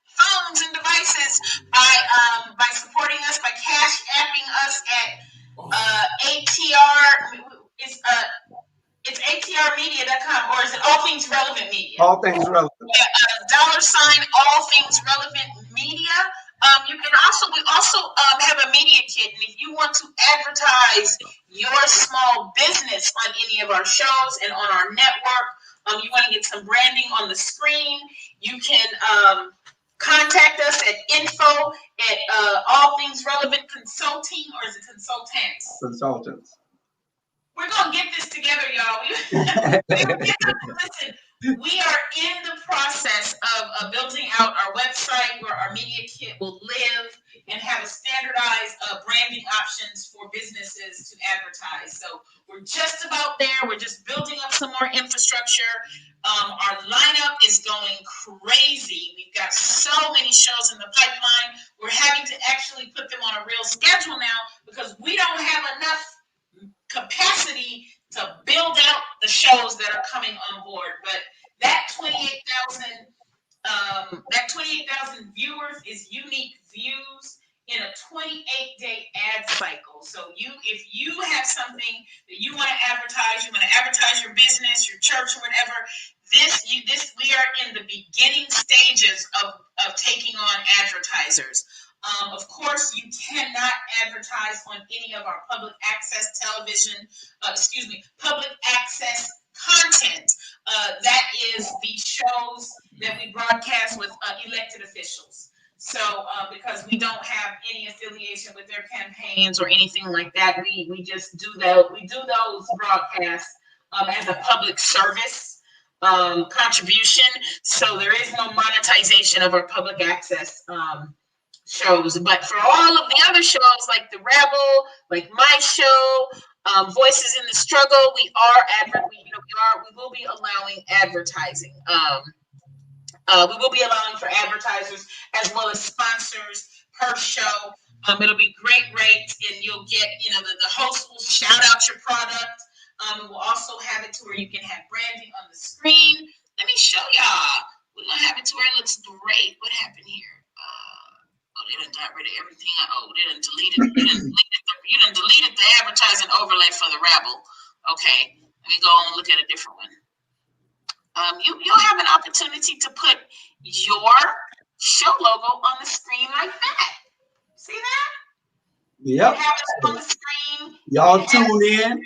phones and devices by supporting us, by cash apping us at ATR. It's atrmedia.com, or is it All Things Relevant Media? All Things Relevant. Yeah, $ All Things Relevant Media. We also have a media kit, and if you want to advertise your small business on any of our shows and on our network, you want to get some branding on the screen, you can contact us at info at All Things Relevant Consulting, or is it Consultants? Consultants. We're gonna get this together, y'all. Listen, we are in the process of building out our website where our media kit will live and have a standardized branding options for businesses to advertise. So we're just about there. We're just building up some more infrastructure. Our lineup is going crazy. We've got so many shows in the pipeline. We're having to actually put them on a real schedule now because we don't have enough capacity to build out the shows that are coming on board. But that 28,000 viewers is unique views in a 28-day ad cycle. So if you have something that you want to advertise your business, your church, or whatever, we are in the beginning stages of taking on advertisers. Of course, you cannot advertise on any of our public access public access content. That is the shows that we broadcast with elected officials. So, because we don't have any affiliation with their campaigns or anything like that, we just do that. We do those broadcasts as a public service contribution. So there is no monetization of our public access shows. But for all of the other shows, like the Rabble, like my show, Voices in the Struggle, we will be allowing advertising. We will be allowing for advertisers as well as sponsors per show. It'll be great rates, and you'll get, the host will shout out your product. We'll also have it to where you can have branding on the screen. Let me show y'all. We're gonna have it to where it looks great. What happened here? They done got rid of everything. They done deleted. You done deleted the advertising overlay for the Rabble. Okay, let me go and look at a different one. You'll have an opportunity to put your show logo on the screen like that. See that? Yep. Have it on the screen. Y'all tune in.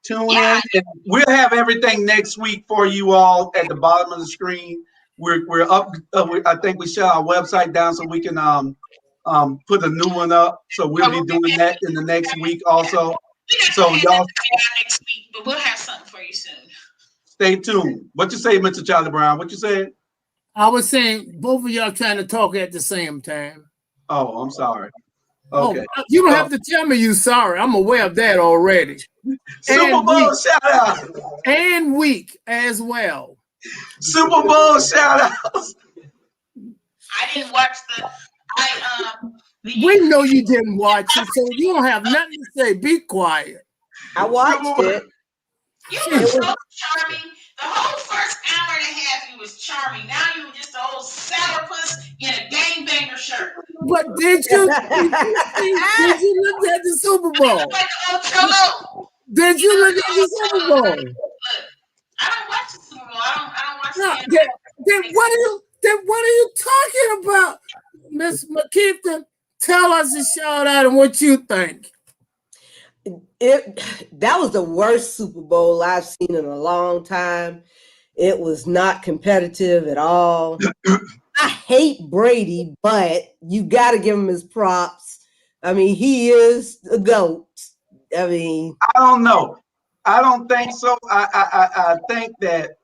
And we'll have everything next week for you all at the bottom of the screen. We're up. I think we shut our website down so we can put a new one up. So we'll be doing that in the next week also. So y'all next week, but we'll have something for you soon. Stay tuned. What you say, Mr. Charlie Brown? What you said? I was saying both of y'all trying to talk at the same time. Oh, I'm sorry. Okay. Oh, you don't have to tell me you sorry. I'm aware of that already. Super Bowl shout out. And week as well. Super Bowl shout outs. I didn't watch we know you didn't watch it, so you don't have nothing to say. Be quiet. I watched it. You were so charming. The whole first hour and a half, you was charming. Now you were just a old sourpuss in a gangbanger shirt. But did you look at the Super Bowl? Did you look at the Super Bowl? Look, I don't watch the Super Bowl. I don't watch the Then what are you talking about? Miss McKeithen, tell us a shout out and what you think. That was the worst Super Bowl I've seen in a long time. It was not competitive at all. I hate Brady, but you got to give him his props. I mean, he is the GOAT. I mean, I don't know. I don't think so. I think that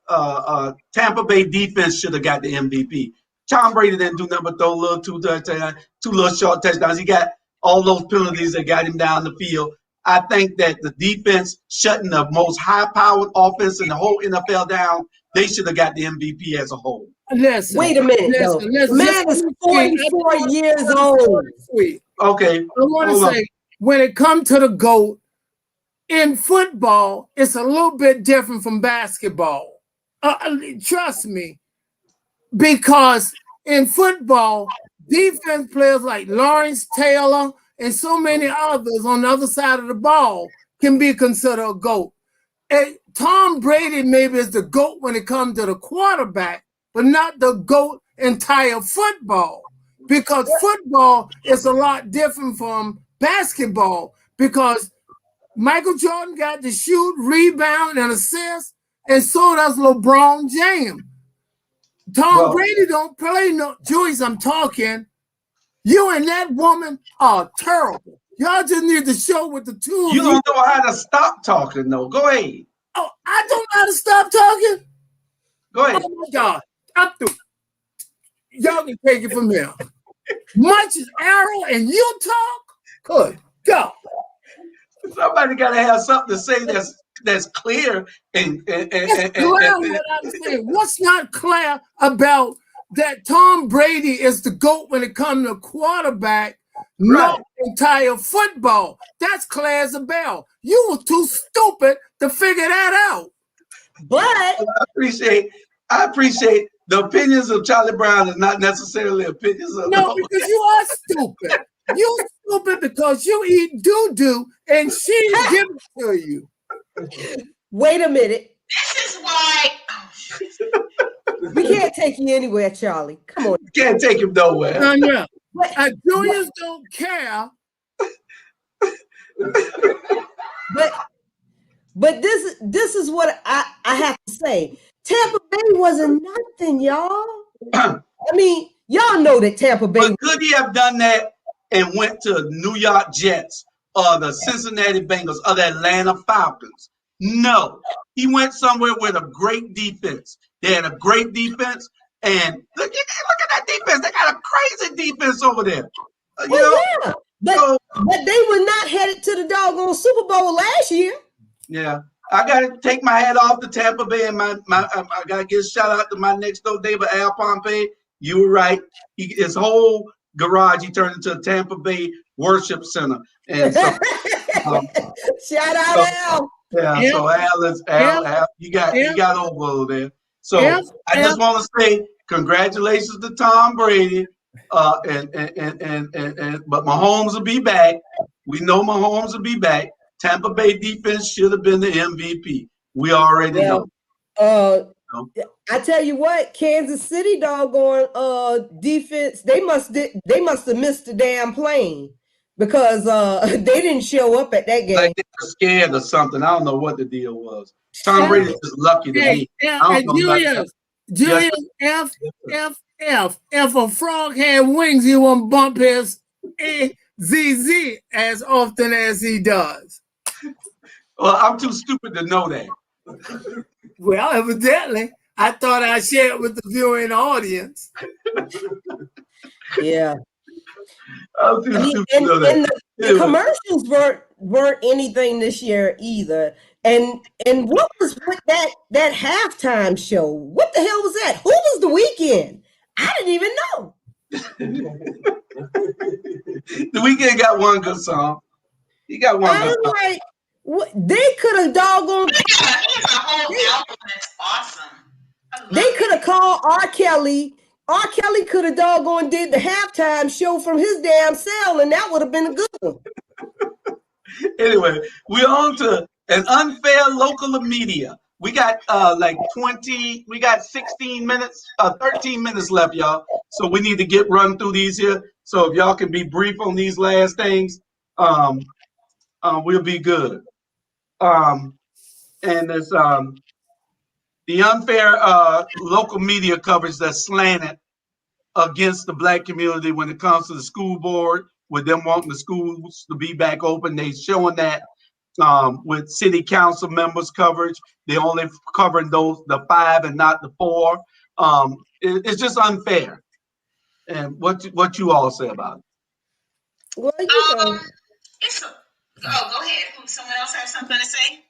Tampa Bay defense should have got the MVP. Tom Brady didn't do nothing but throw little two little short touchdowns. He got all those penalties that got him down the field. I think that the defense shutting the most high-powered offense in the whole NFL down, they should have got the MVP as a whole. Listen. Wait a minute, though. The man is 44 years old. Okay. I want to say, when it comes to the GOAT, in football, it's a little bit different from basketball. Trust me. Because in football, defense players like Lawrence Taylor and so many others on the other side of the ball can be considered a GOAT. And Tom Brady maybe is the GOAT when it comes to the quarterback, but not the GOAT entire football. Because football is a lot different from basketball, because Michael Jordan got to shoot, rebound, and assist, and so does LeBron James. Tom Brady don't play no. Joyce, I'm talking. You and that woman are terrible. Y'all just need to show with the two of you. You don't know how to stop talking, though. Go ahead. Oh, I don't know how to stop talking? Go ahead. Oh, my God. I'm through. Y'all can take it from here. Much as Arrow and you talk, good God. Somebody got to have something to say that's clear. It's clear what I'm saying. What's not clear about that Tom Brady is the GOAT when it comes to quarterback, not entire football. That's clear as a bell. You were too stupid to figure that out. But I appreciate the opinions of Charlie Brown is not necessarily opinions of because you are stupid. You stupid because you eat doo-doo and she give it to you. Wait a minute. This is why. We can't take you anywhere, Charlie. Come on. You can't take him nowhere. No. Julius don't care. But this is what I have to say. Tampa Bay wasn't nothing, y'all. I mean, y'all know that Tampa Bay. But could he have done that and went to New York Jets or the Cincinnati Bengals or the Atlanta Falcons? No. He went somewhere with a great defense. They had a great defense. And look at that defense. They got a crazy defense over there. Yeah. But they were not headed to the doggone Super Bowl last year. Yeah. I got to take my hat off to Tampa Bay, and I got to give a shout out to my next door neighbor, Al Pompey. You were right. His whole garage, he turned into a Tampa Bay worship center. And so, shout out Al. Yeah, so Al, you got over there. So I just want to say congratulations to Tom Brady. But Mahomes will be back. We know Mahomes will be back. Tampa Bay defense should have been the MVP. We already know. I tell you what, Kansas City doggone defense, they must have missed the damn plane because they didn't show up at that game. Like they were scared or something. I don't know what the deal was. Tom Brady's just lucky to me. Julius, if a frog had wings, he won't bump his ZZ as often as he does. Well, I'm too stupid to know that. Well, evidently, I thought I'd share it with the viewing audience. Yeah. I'm too stupid to know that. The commercials weren't anything this year either. And what was with that halftime show? What the hell was that? Who was The Weeknd? I didn't even know. The Weeknd got one good song. He got one good song. Like, they could have doggone. He has a whole album that's awesome. They could have called R. Kelly. R. Kelly could have doggone did the halftime show from his damn cell, and that would have been a good one. Anyway, we're on to an unfair local media. We got we got 16 minutes, 13 minutes left, y'all. So we need to run through these here. So if y'all can be brief on these last things, we'll be good. And there's the unfair local media coverage that's slanted against the Black community when it comes to the school board, with them wanting the schools to be back open. They showing that with city council members coverage. They only covering the 5 and not the 4. It's just unfair. And what you all say about it? Well, you know. Go ahead. Someone else have something to say?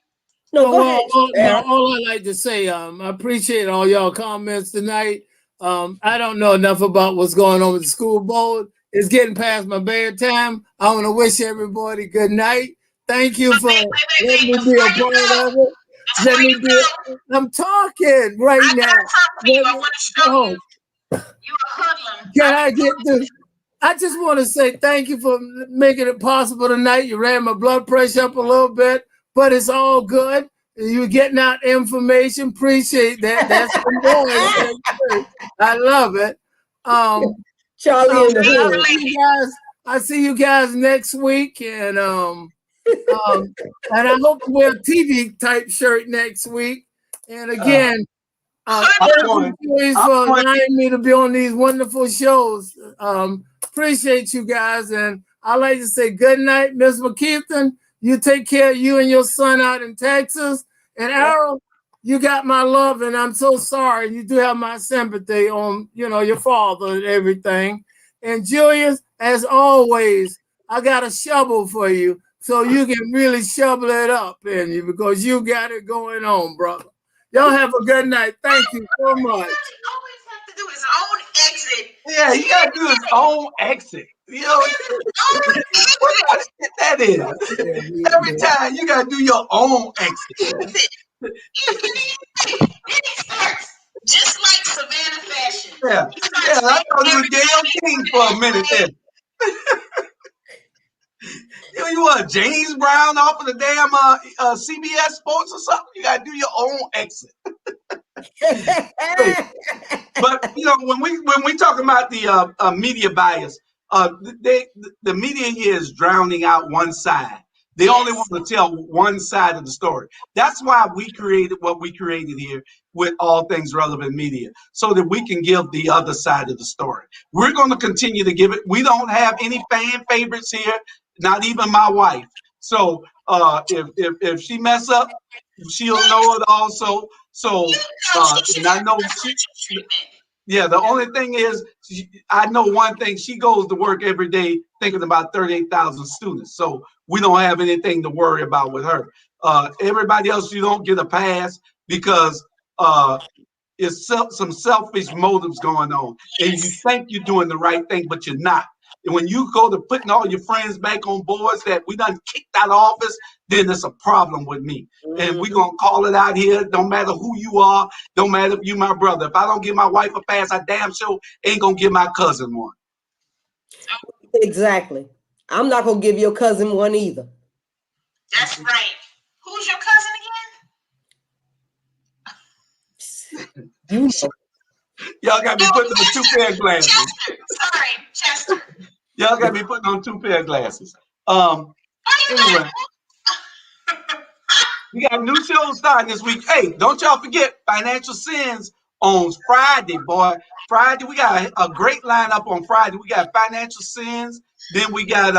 No, go ahead. All I like to say, I appreciate all y'all comments tonight. I don't know enough about what's going on with the school board. It's getting past my bedtime. I want to wish everybody good night. Thank you for letting me be a part of it. Let me be. I'm talking right now. I gotta talk to you. I want to show you. You a hoodlum. Can I get this? I just want to say thank you for making it possible tonight. You ran my blood pressure up a little bit, but it's all good. You're getting out information. Appreciate that. That's I love it. Charlie and the Hood. I see you guys next week, and I hope to wear a TV type shirt next week. And again, thank you for allowing me to be on these wonderful shows. Appreciate you guys, and I like to say good night, Miss McKeithen. You take care of you and your son out in Texas. And Errol, you got my love, and I'm so sorry. You do have my sympathy on, your father and everything. And Julius, as always, I got a shovel for you so you can really shovel it up in you because you got it going on, brother. Y'all have a good night. Thank you so much. He always have to do his own exit. Yeah, he got to do his own exit. What kind of shit that is? Every time you got to do your own exit. Then he starts just like Savannah Fashion. Yeah, I thought you was Gayle King for a minute there. You want James Brown off of the damn CBS Sports or something? You got to do your own exit. But when we talk about the media bias, the media here is drowning out one side. They only want to tell one side of the story. That's why we created what we created here with All Things Relevant Media, so that we can give the other side of the story. We're going to continue to give it. We don't have any fan favorites here, not even my wife. So if she mess up, she'll know it also. So and I know the only thing is, I know one thing, she goes to work every day thinking about 38,000 students. So we don't have anything to worry about with her. Everybody else, you don't get a pass because it's some selfish motives going on. And you think you're doing the right thing, but you're not. And when you go to putting all your friends back on boards that we done kicked out of office, then it's a problem with me. And we're going to call it out here. Don't matter who you are. Don't matter if you my brother. If I don't give my wife a pass, I damn sure ain't going to give my cousin one. Exactly. I'm not going to give your cousin one either. That's right. Who's your cousin again? Y'all got me putting on 2 pair of glasses. Chester. Y'all got me putting on 2 pair of glasses. Anyway. We got new shows starting this week. Hey, don't y'all forget Financial Sins on Friday, boy. Friday, we got a great lineup on Friday. We got Financial Sins. Then we got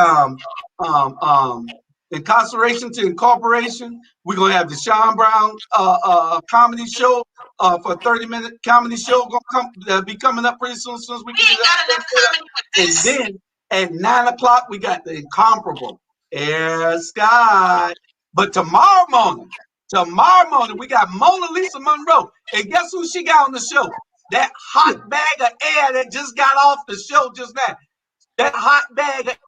Incarceration to Incorporation. We're gonna have the Sean Brown comedy show for a 30-minute comedy show gonna be coming up pretty soon. As soon as we get it up. And then at 9 o'clock, we got the Incomparable Air Sky. But tomorrow morning, we got Mona Lisa Monroe. And guess who she got on the show? That hot bag of air that just got off the show just now. That hot bag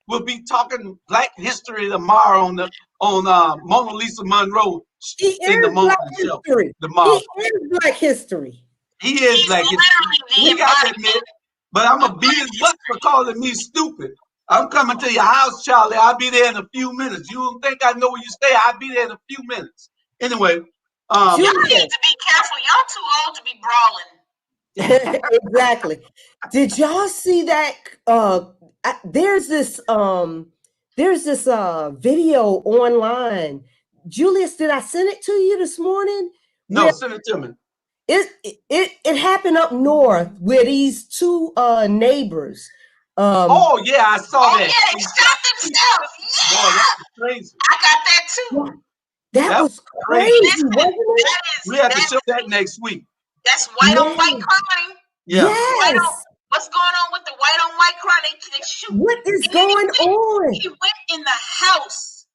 will be talking Black history tomorrow on Mona Lisa Monroe in the Mona show. Tomorrow. He is Black history. He is Black history. We got to admit, but I'm going to beat his butt for calling me stupid. I'm coming to your house, Charlie. I'll be there in a few minutes. You don't think I know where you stay? I'll be there in a few minutes. Anyway. Y'all need to be careful. Y'all too old to be brawling. Exactly. Did y'all see that? There's this video online. Julius, did I send it to you this morning? No, send it to me. It happened up north where these 2 neighbors. I saw that. Yeah, they shot themselves. Yeah. Boy, that's crazy. I got that too. That was crazy, wasn't it? We have to show that next week. That's white on white crime. Yeah. Yes. What's going on with the white on white crime? They shoot. What is going on? He went in the house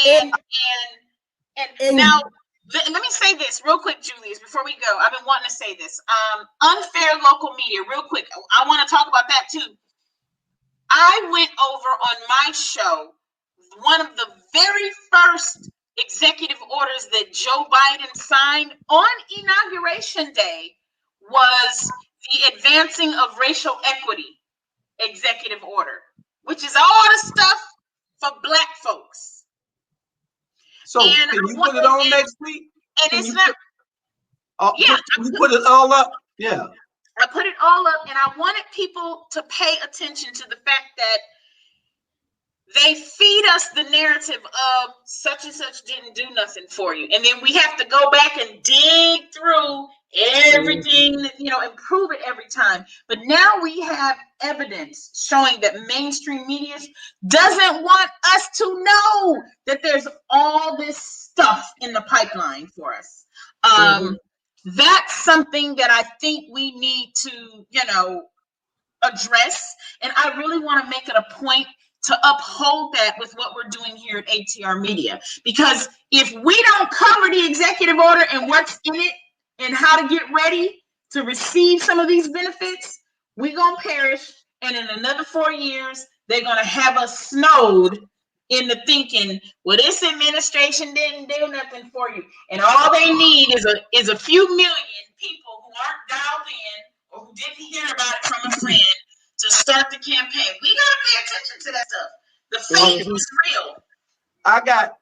and now let me say this real quick, Julius, before we go. I've been wanting to say this. Unfair local media, real quick. I want to talk about that too. I went over on my show one of the very first executive orders that Joe Biden signed on Inauguration Day was the Advancing of Racial Equity executive order, which is all the stuff for Black folks. So and can you put it on next week? And can it's you not. put it all up? Yeah. I put it all up, and I wanted people to pay attention to the fact that they feed us the narrative of such and such didn't do nothing for you. And then we have to go back and dig through everything, and prove it every time. But now we have evidence showing that mainstream media doesn't want us to know that there's all this stuff in the pipeline for us. That's something that I think we need to, address. And I really want to make it a point to uphold that with what we're doing here at ATR Media. Because if we don't cover the executive order and what's in it and how to get ready to receive some of these benefits, we're going to perish. And in another 4 years, they're going to have us snowed into thinking, well, this administration didn't do nothing for you. And all they need is a few million people who aren't dialed in or who didn't hear about it from a friend to start the campaign. We gotta pay attention to that stuff. The fake is real. I got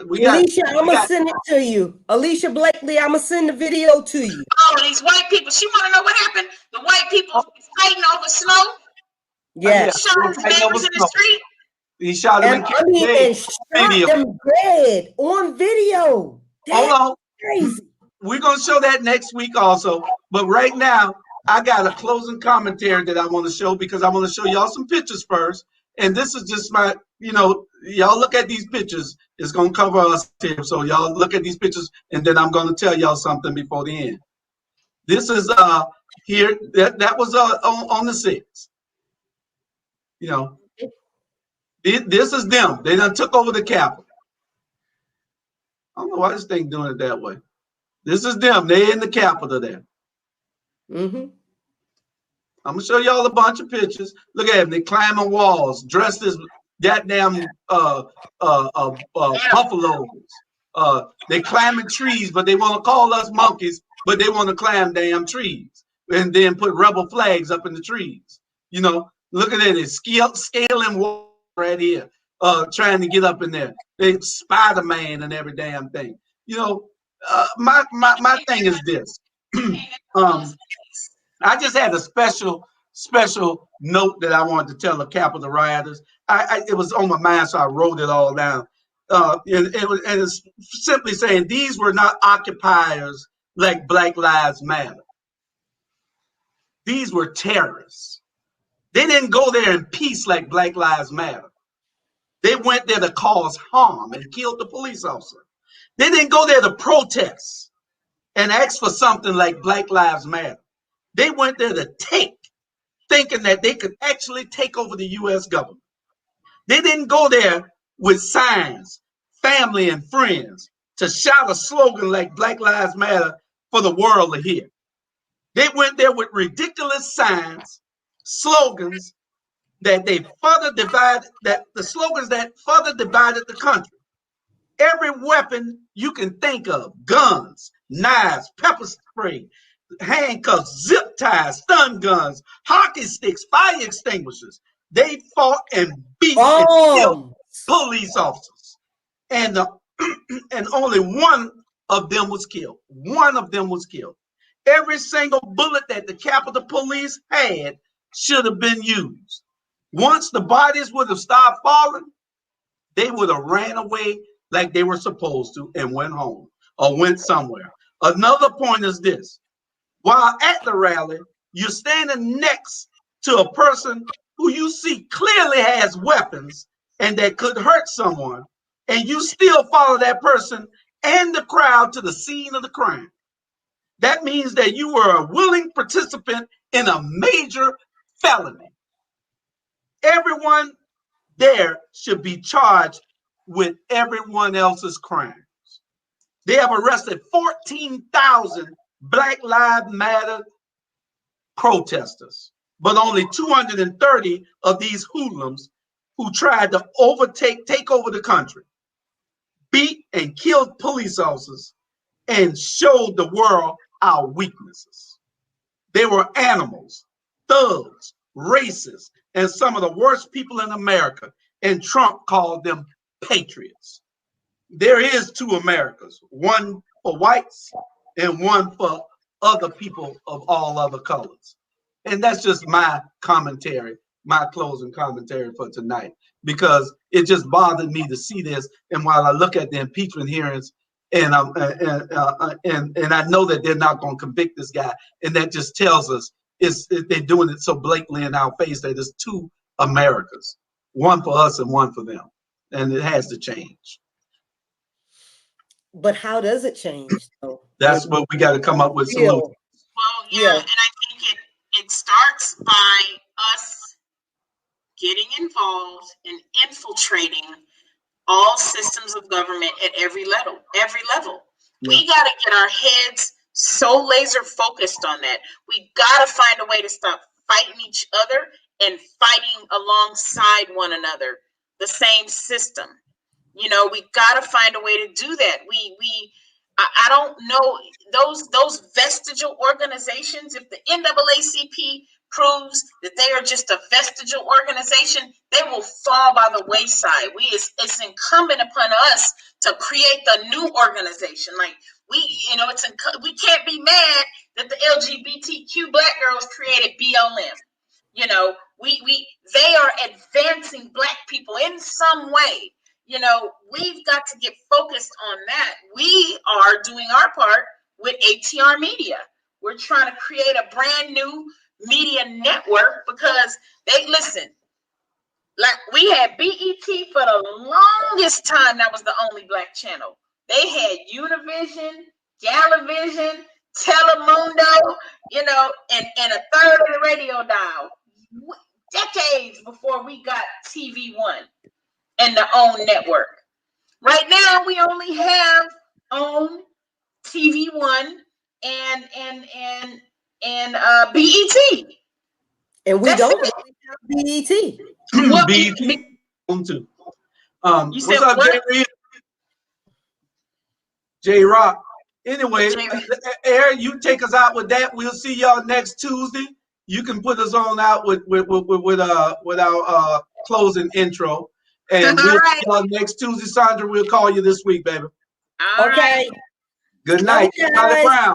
Alicia, I'm gonna send it to you. Alicia Blakely, I'm gonna send the video to you. Oh, these white people. She wanna know what happened. The white people fighting over snow. Yeah. Shot his neighbors in the street. He shot him and shot them dead on video. Hold on. Crazy. We're gonna show that next week also. But right now, I got a closing commentary that I want to show because I want to show y'all some pictures first. And this is just my, y'all look at these pictures. It's gonna cover us here. So y'all look at these pictures, and then I'm gonna tell y'all something before the end. This is here. That was on the 6th. This is them. They done took over the Capitol. I don't know why this thing doing it that way. This is them. They in the Capitol there. I'm gonna show y'all a bunch of pictures. Look at them. They climbing walls, dressed as goddamn buffaloes. They climbing trees, but they want to call us monkeys, but they want to climb damn trees and then put rebel flags up in the trees. Look at it. Scaling walls right here, trying to get up in there. They Spider-Man and every damn thing. My thing is this. I just had a special note that I wanted to tell the Capitol rioters. It was on my mind, so I wrote it all down. And it's simply saying these were not occupiers like Black Lives Matter. These were terrorists. They didn't go there in peace like Black Lives Matter. They went there to cause harm and killed the police officer. They didn't go there to protest and ask for something like Black Lives Matter. They went there to take, thinking that they could actually take over the U.S. government. They didn't go there with signs, family and friends, to shout a slogan like Black Lives Matter for the world to hear. They went there with ridiculous signs, slogans that the slogans that further divided the country. Every weapon you can think of, guns, knives, pepper spray, handcuffs, zip ties, stun guns, hockey sticks, fire extinguishers. They fought and beat and killed police officers. And only one of them was killed. One of them was killed. Every single bullet that the Capitol Police had should have been used. Once the bodies would have stopped falling, they would have ran away like they were supposed to and went home or went somewhere. Another point is this. While at the rally, you're standing next to a person who you see clearly has weapons and that could hurt someone, and you still follow that person and the crowd to the scene of the crime. That means that you were a willing participant in a major felony. Everyone there should be charged with everyone else's crimes. They have arrested 14,000 Black Lives Matter protesters, but only 230 of these hoodlums who tried to take over the country, beat and killed police officers, and showed the world our weaknesses. They were animals, thugs, racists, and some of the worst people in America, and Trump called them patriots. There is two Americas, one for whites and one for other people of all other colors. And that's just my commentary, my closing commentary for tonight, because it just bothered me to see this. And while I look at the impeachment hearings, and I know that they're not going to convict this guy, and that just tells us they're doing it so blatantly in our face that there's two Americas, one for us and one for them, and it has to change. But how does it change, though? That's what we got to come up with solutions. Well, yeah, and I think it starts by us getting involved and infiltrating all systems of government at every level. We got to get our heads so laser focused on that. We got to find a way to stop fighting each other and fighting alongside one another, the same system. You know, we got to find a way to do that. I don't know, those vestigial organizations, if the NAACP proves that they are just a vestigial organization, they will fall by the wayside. It's incumbent upon us to create the new organization. Like we can't be mad that the LGBTQ Black girls created BLM. You know, they are advancing Black people in some way. You know, we've got to get focused on that. We are doing our part with ATR Media. We're trying to create a brand new media network because like we had BET for the longest time. That was the only Black channel. They had Univision, Galavision, Telemundo, you know, and a third of the radio dial. Decades before we got TV One and the OWN network. Right now, we only have OWN, TV One, and BET. And we don't really have BET. Well, BET on too. You What's said up, what? J Rock? Anyway, Aaron, you take us out with that. We'll see y'all next Tuesday. You can put us on out with our closing intro. And we'll see y'all next Tuesday. Sandra, we'll call you this week, baby. All Okay. right. Good night. Okay, Charlie guys. Brown.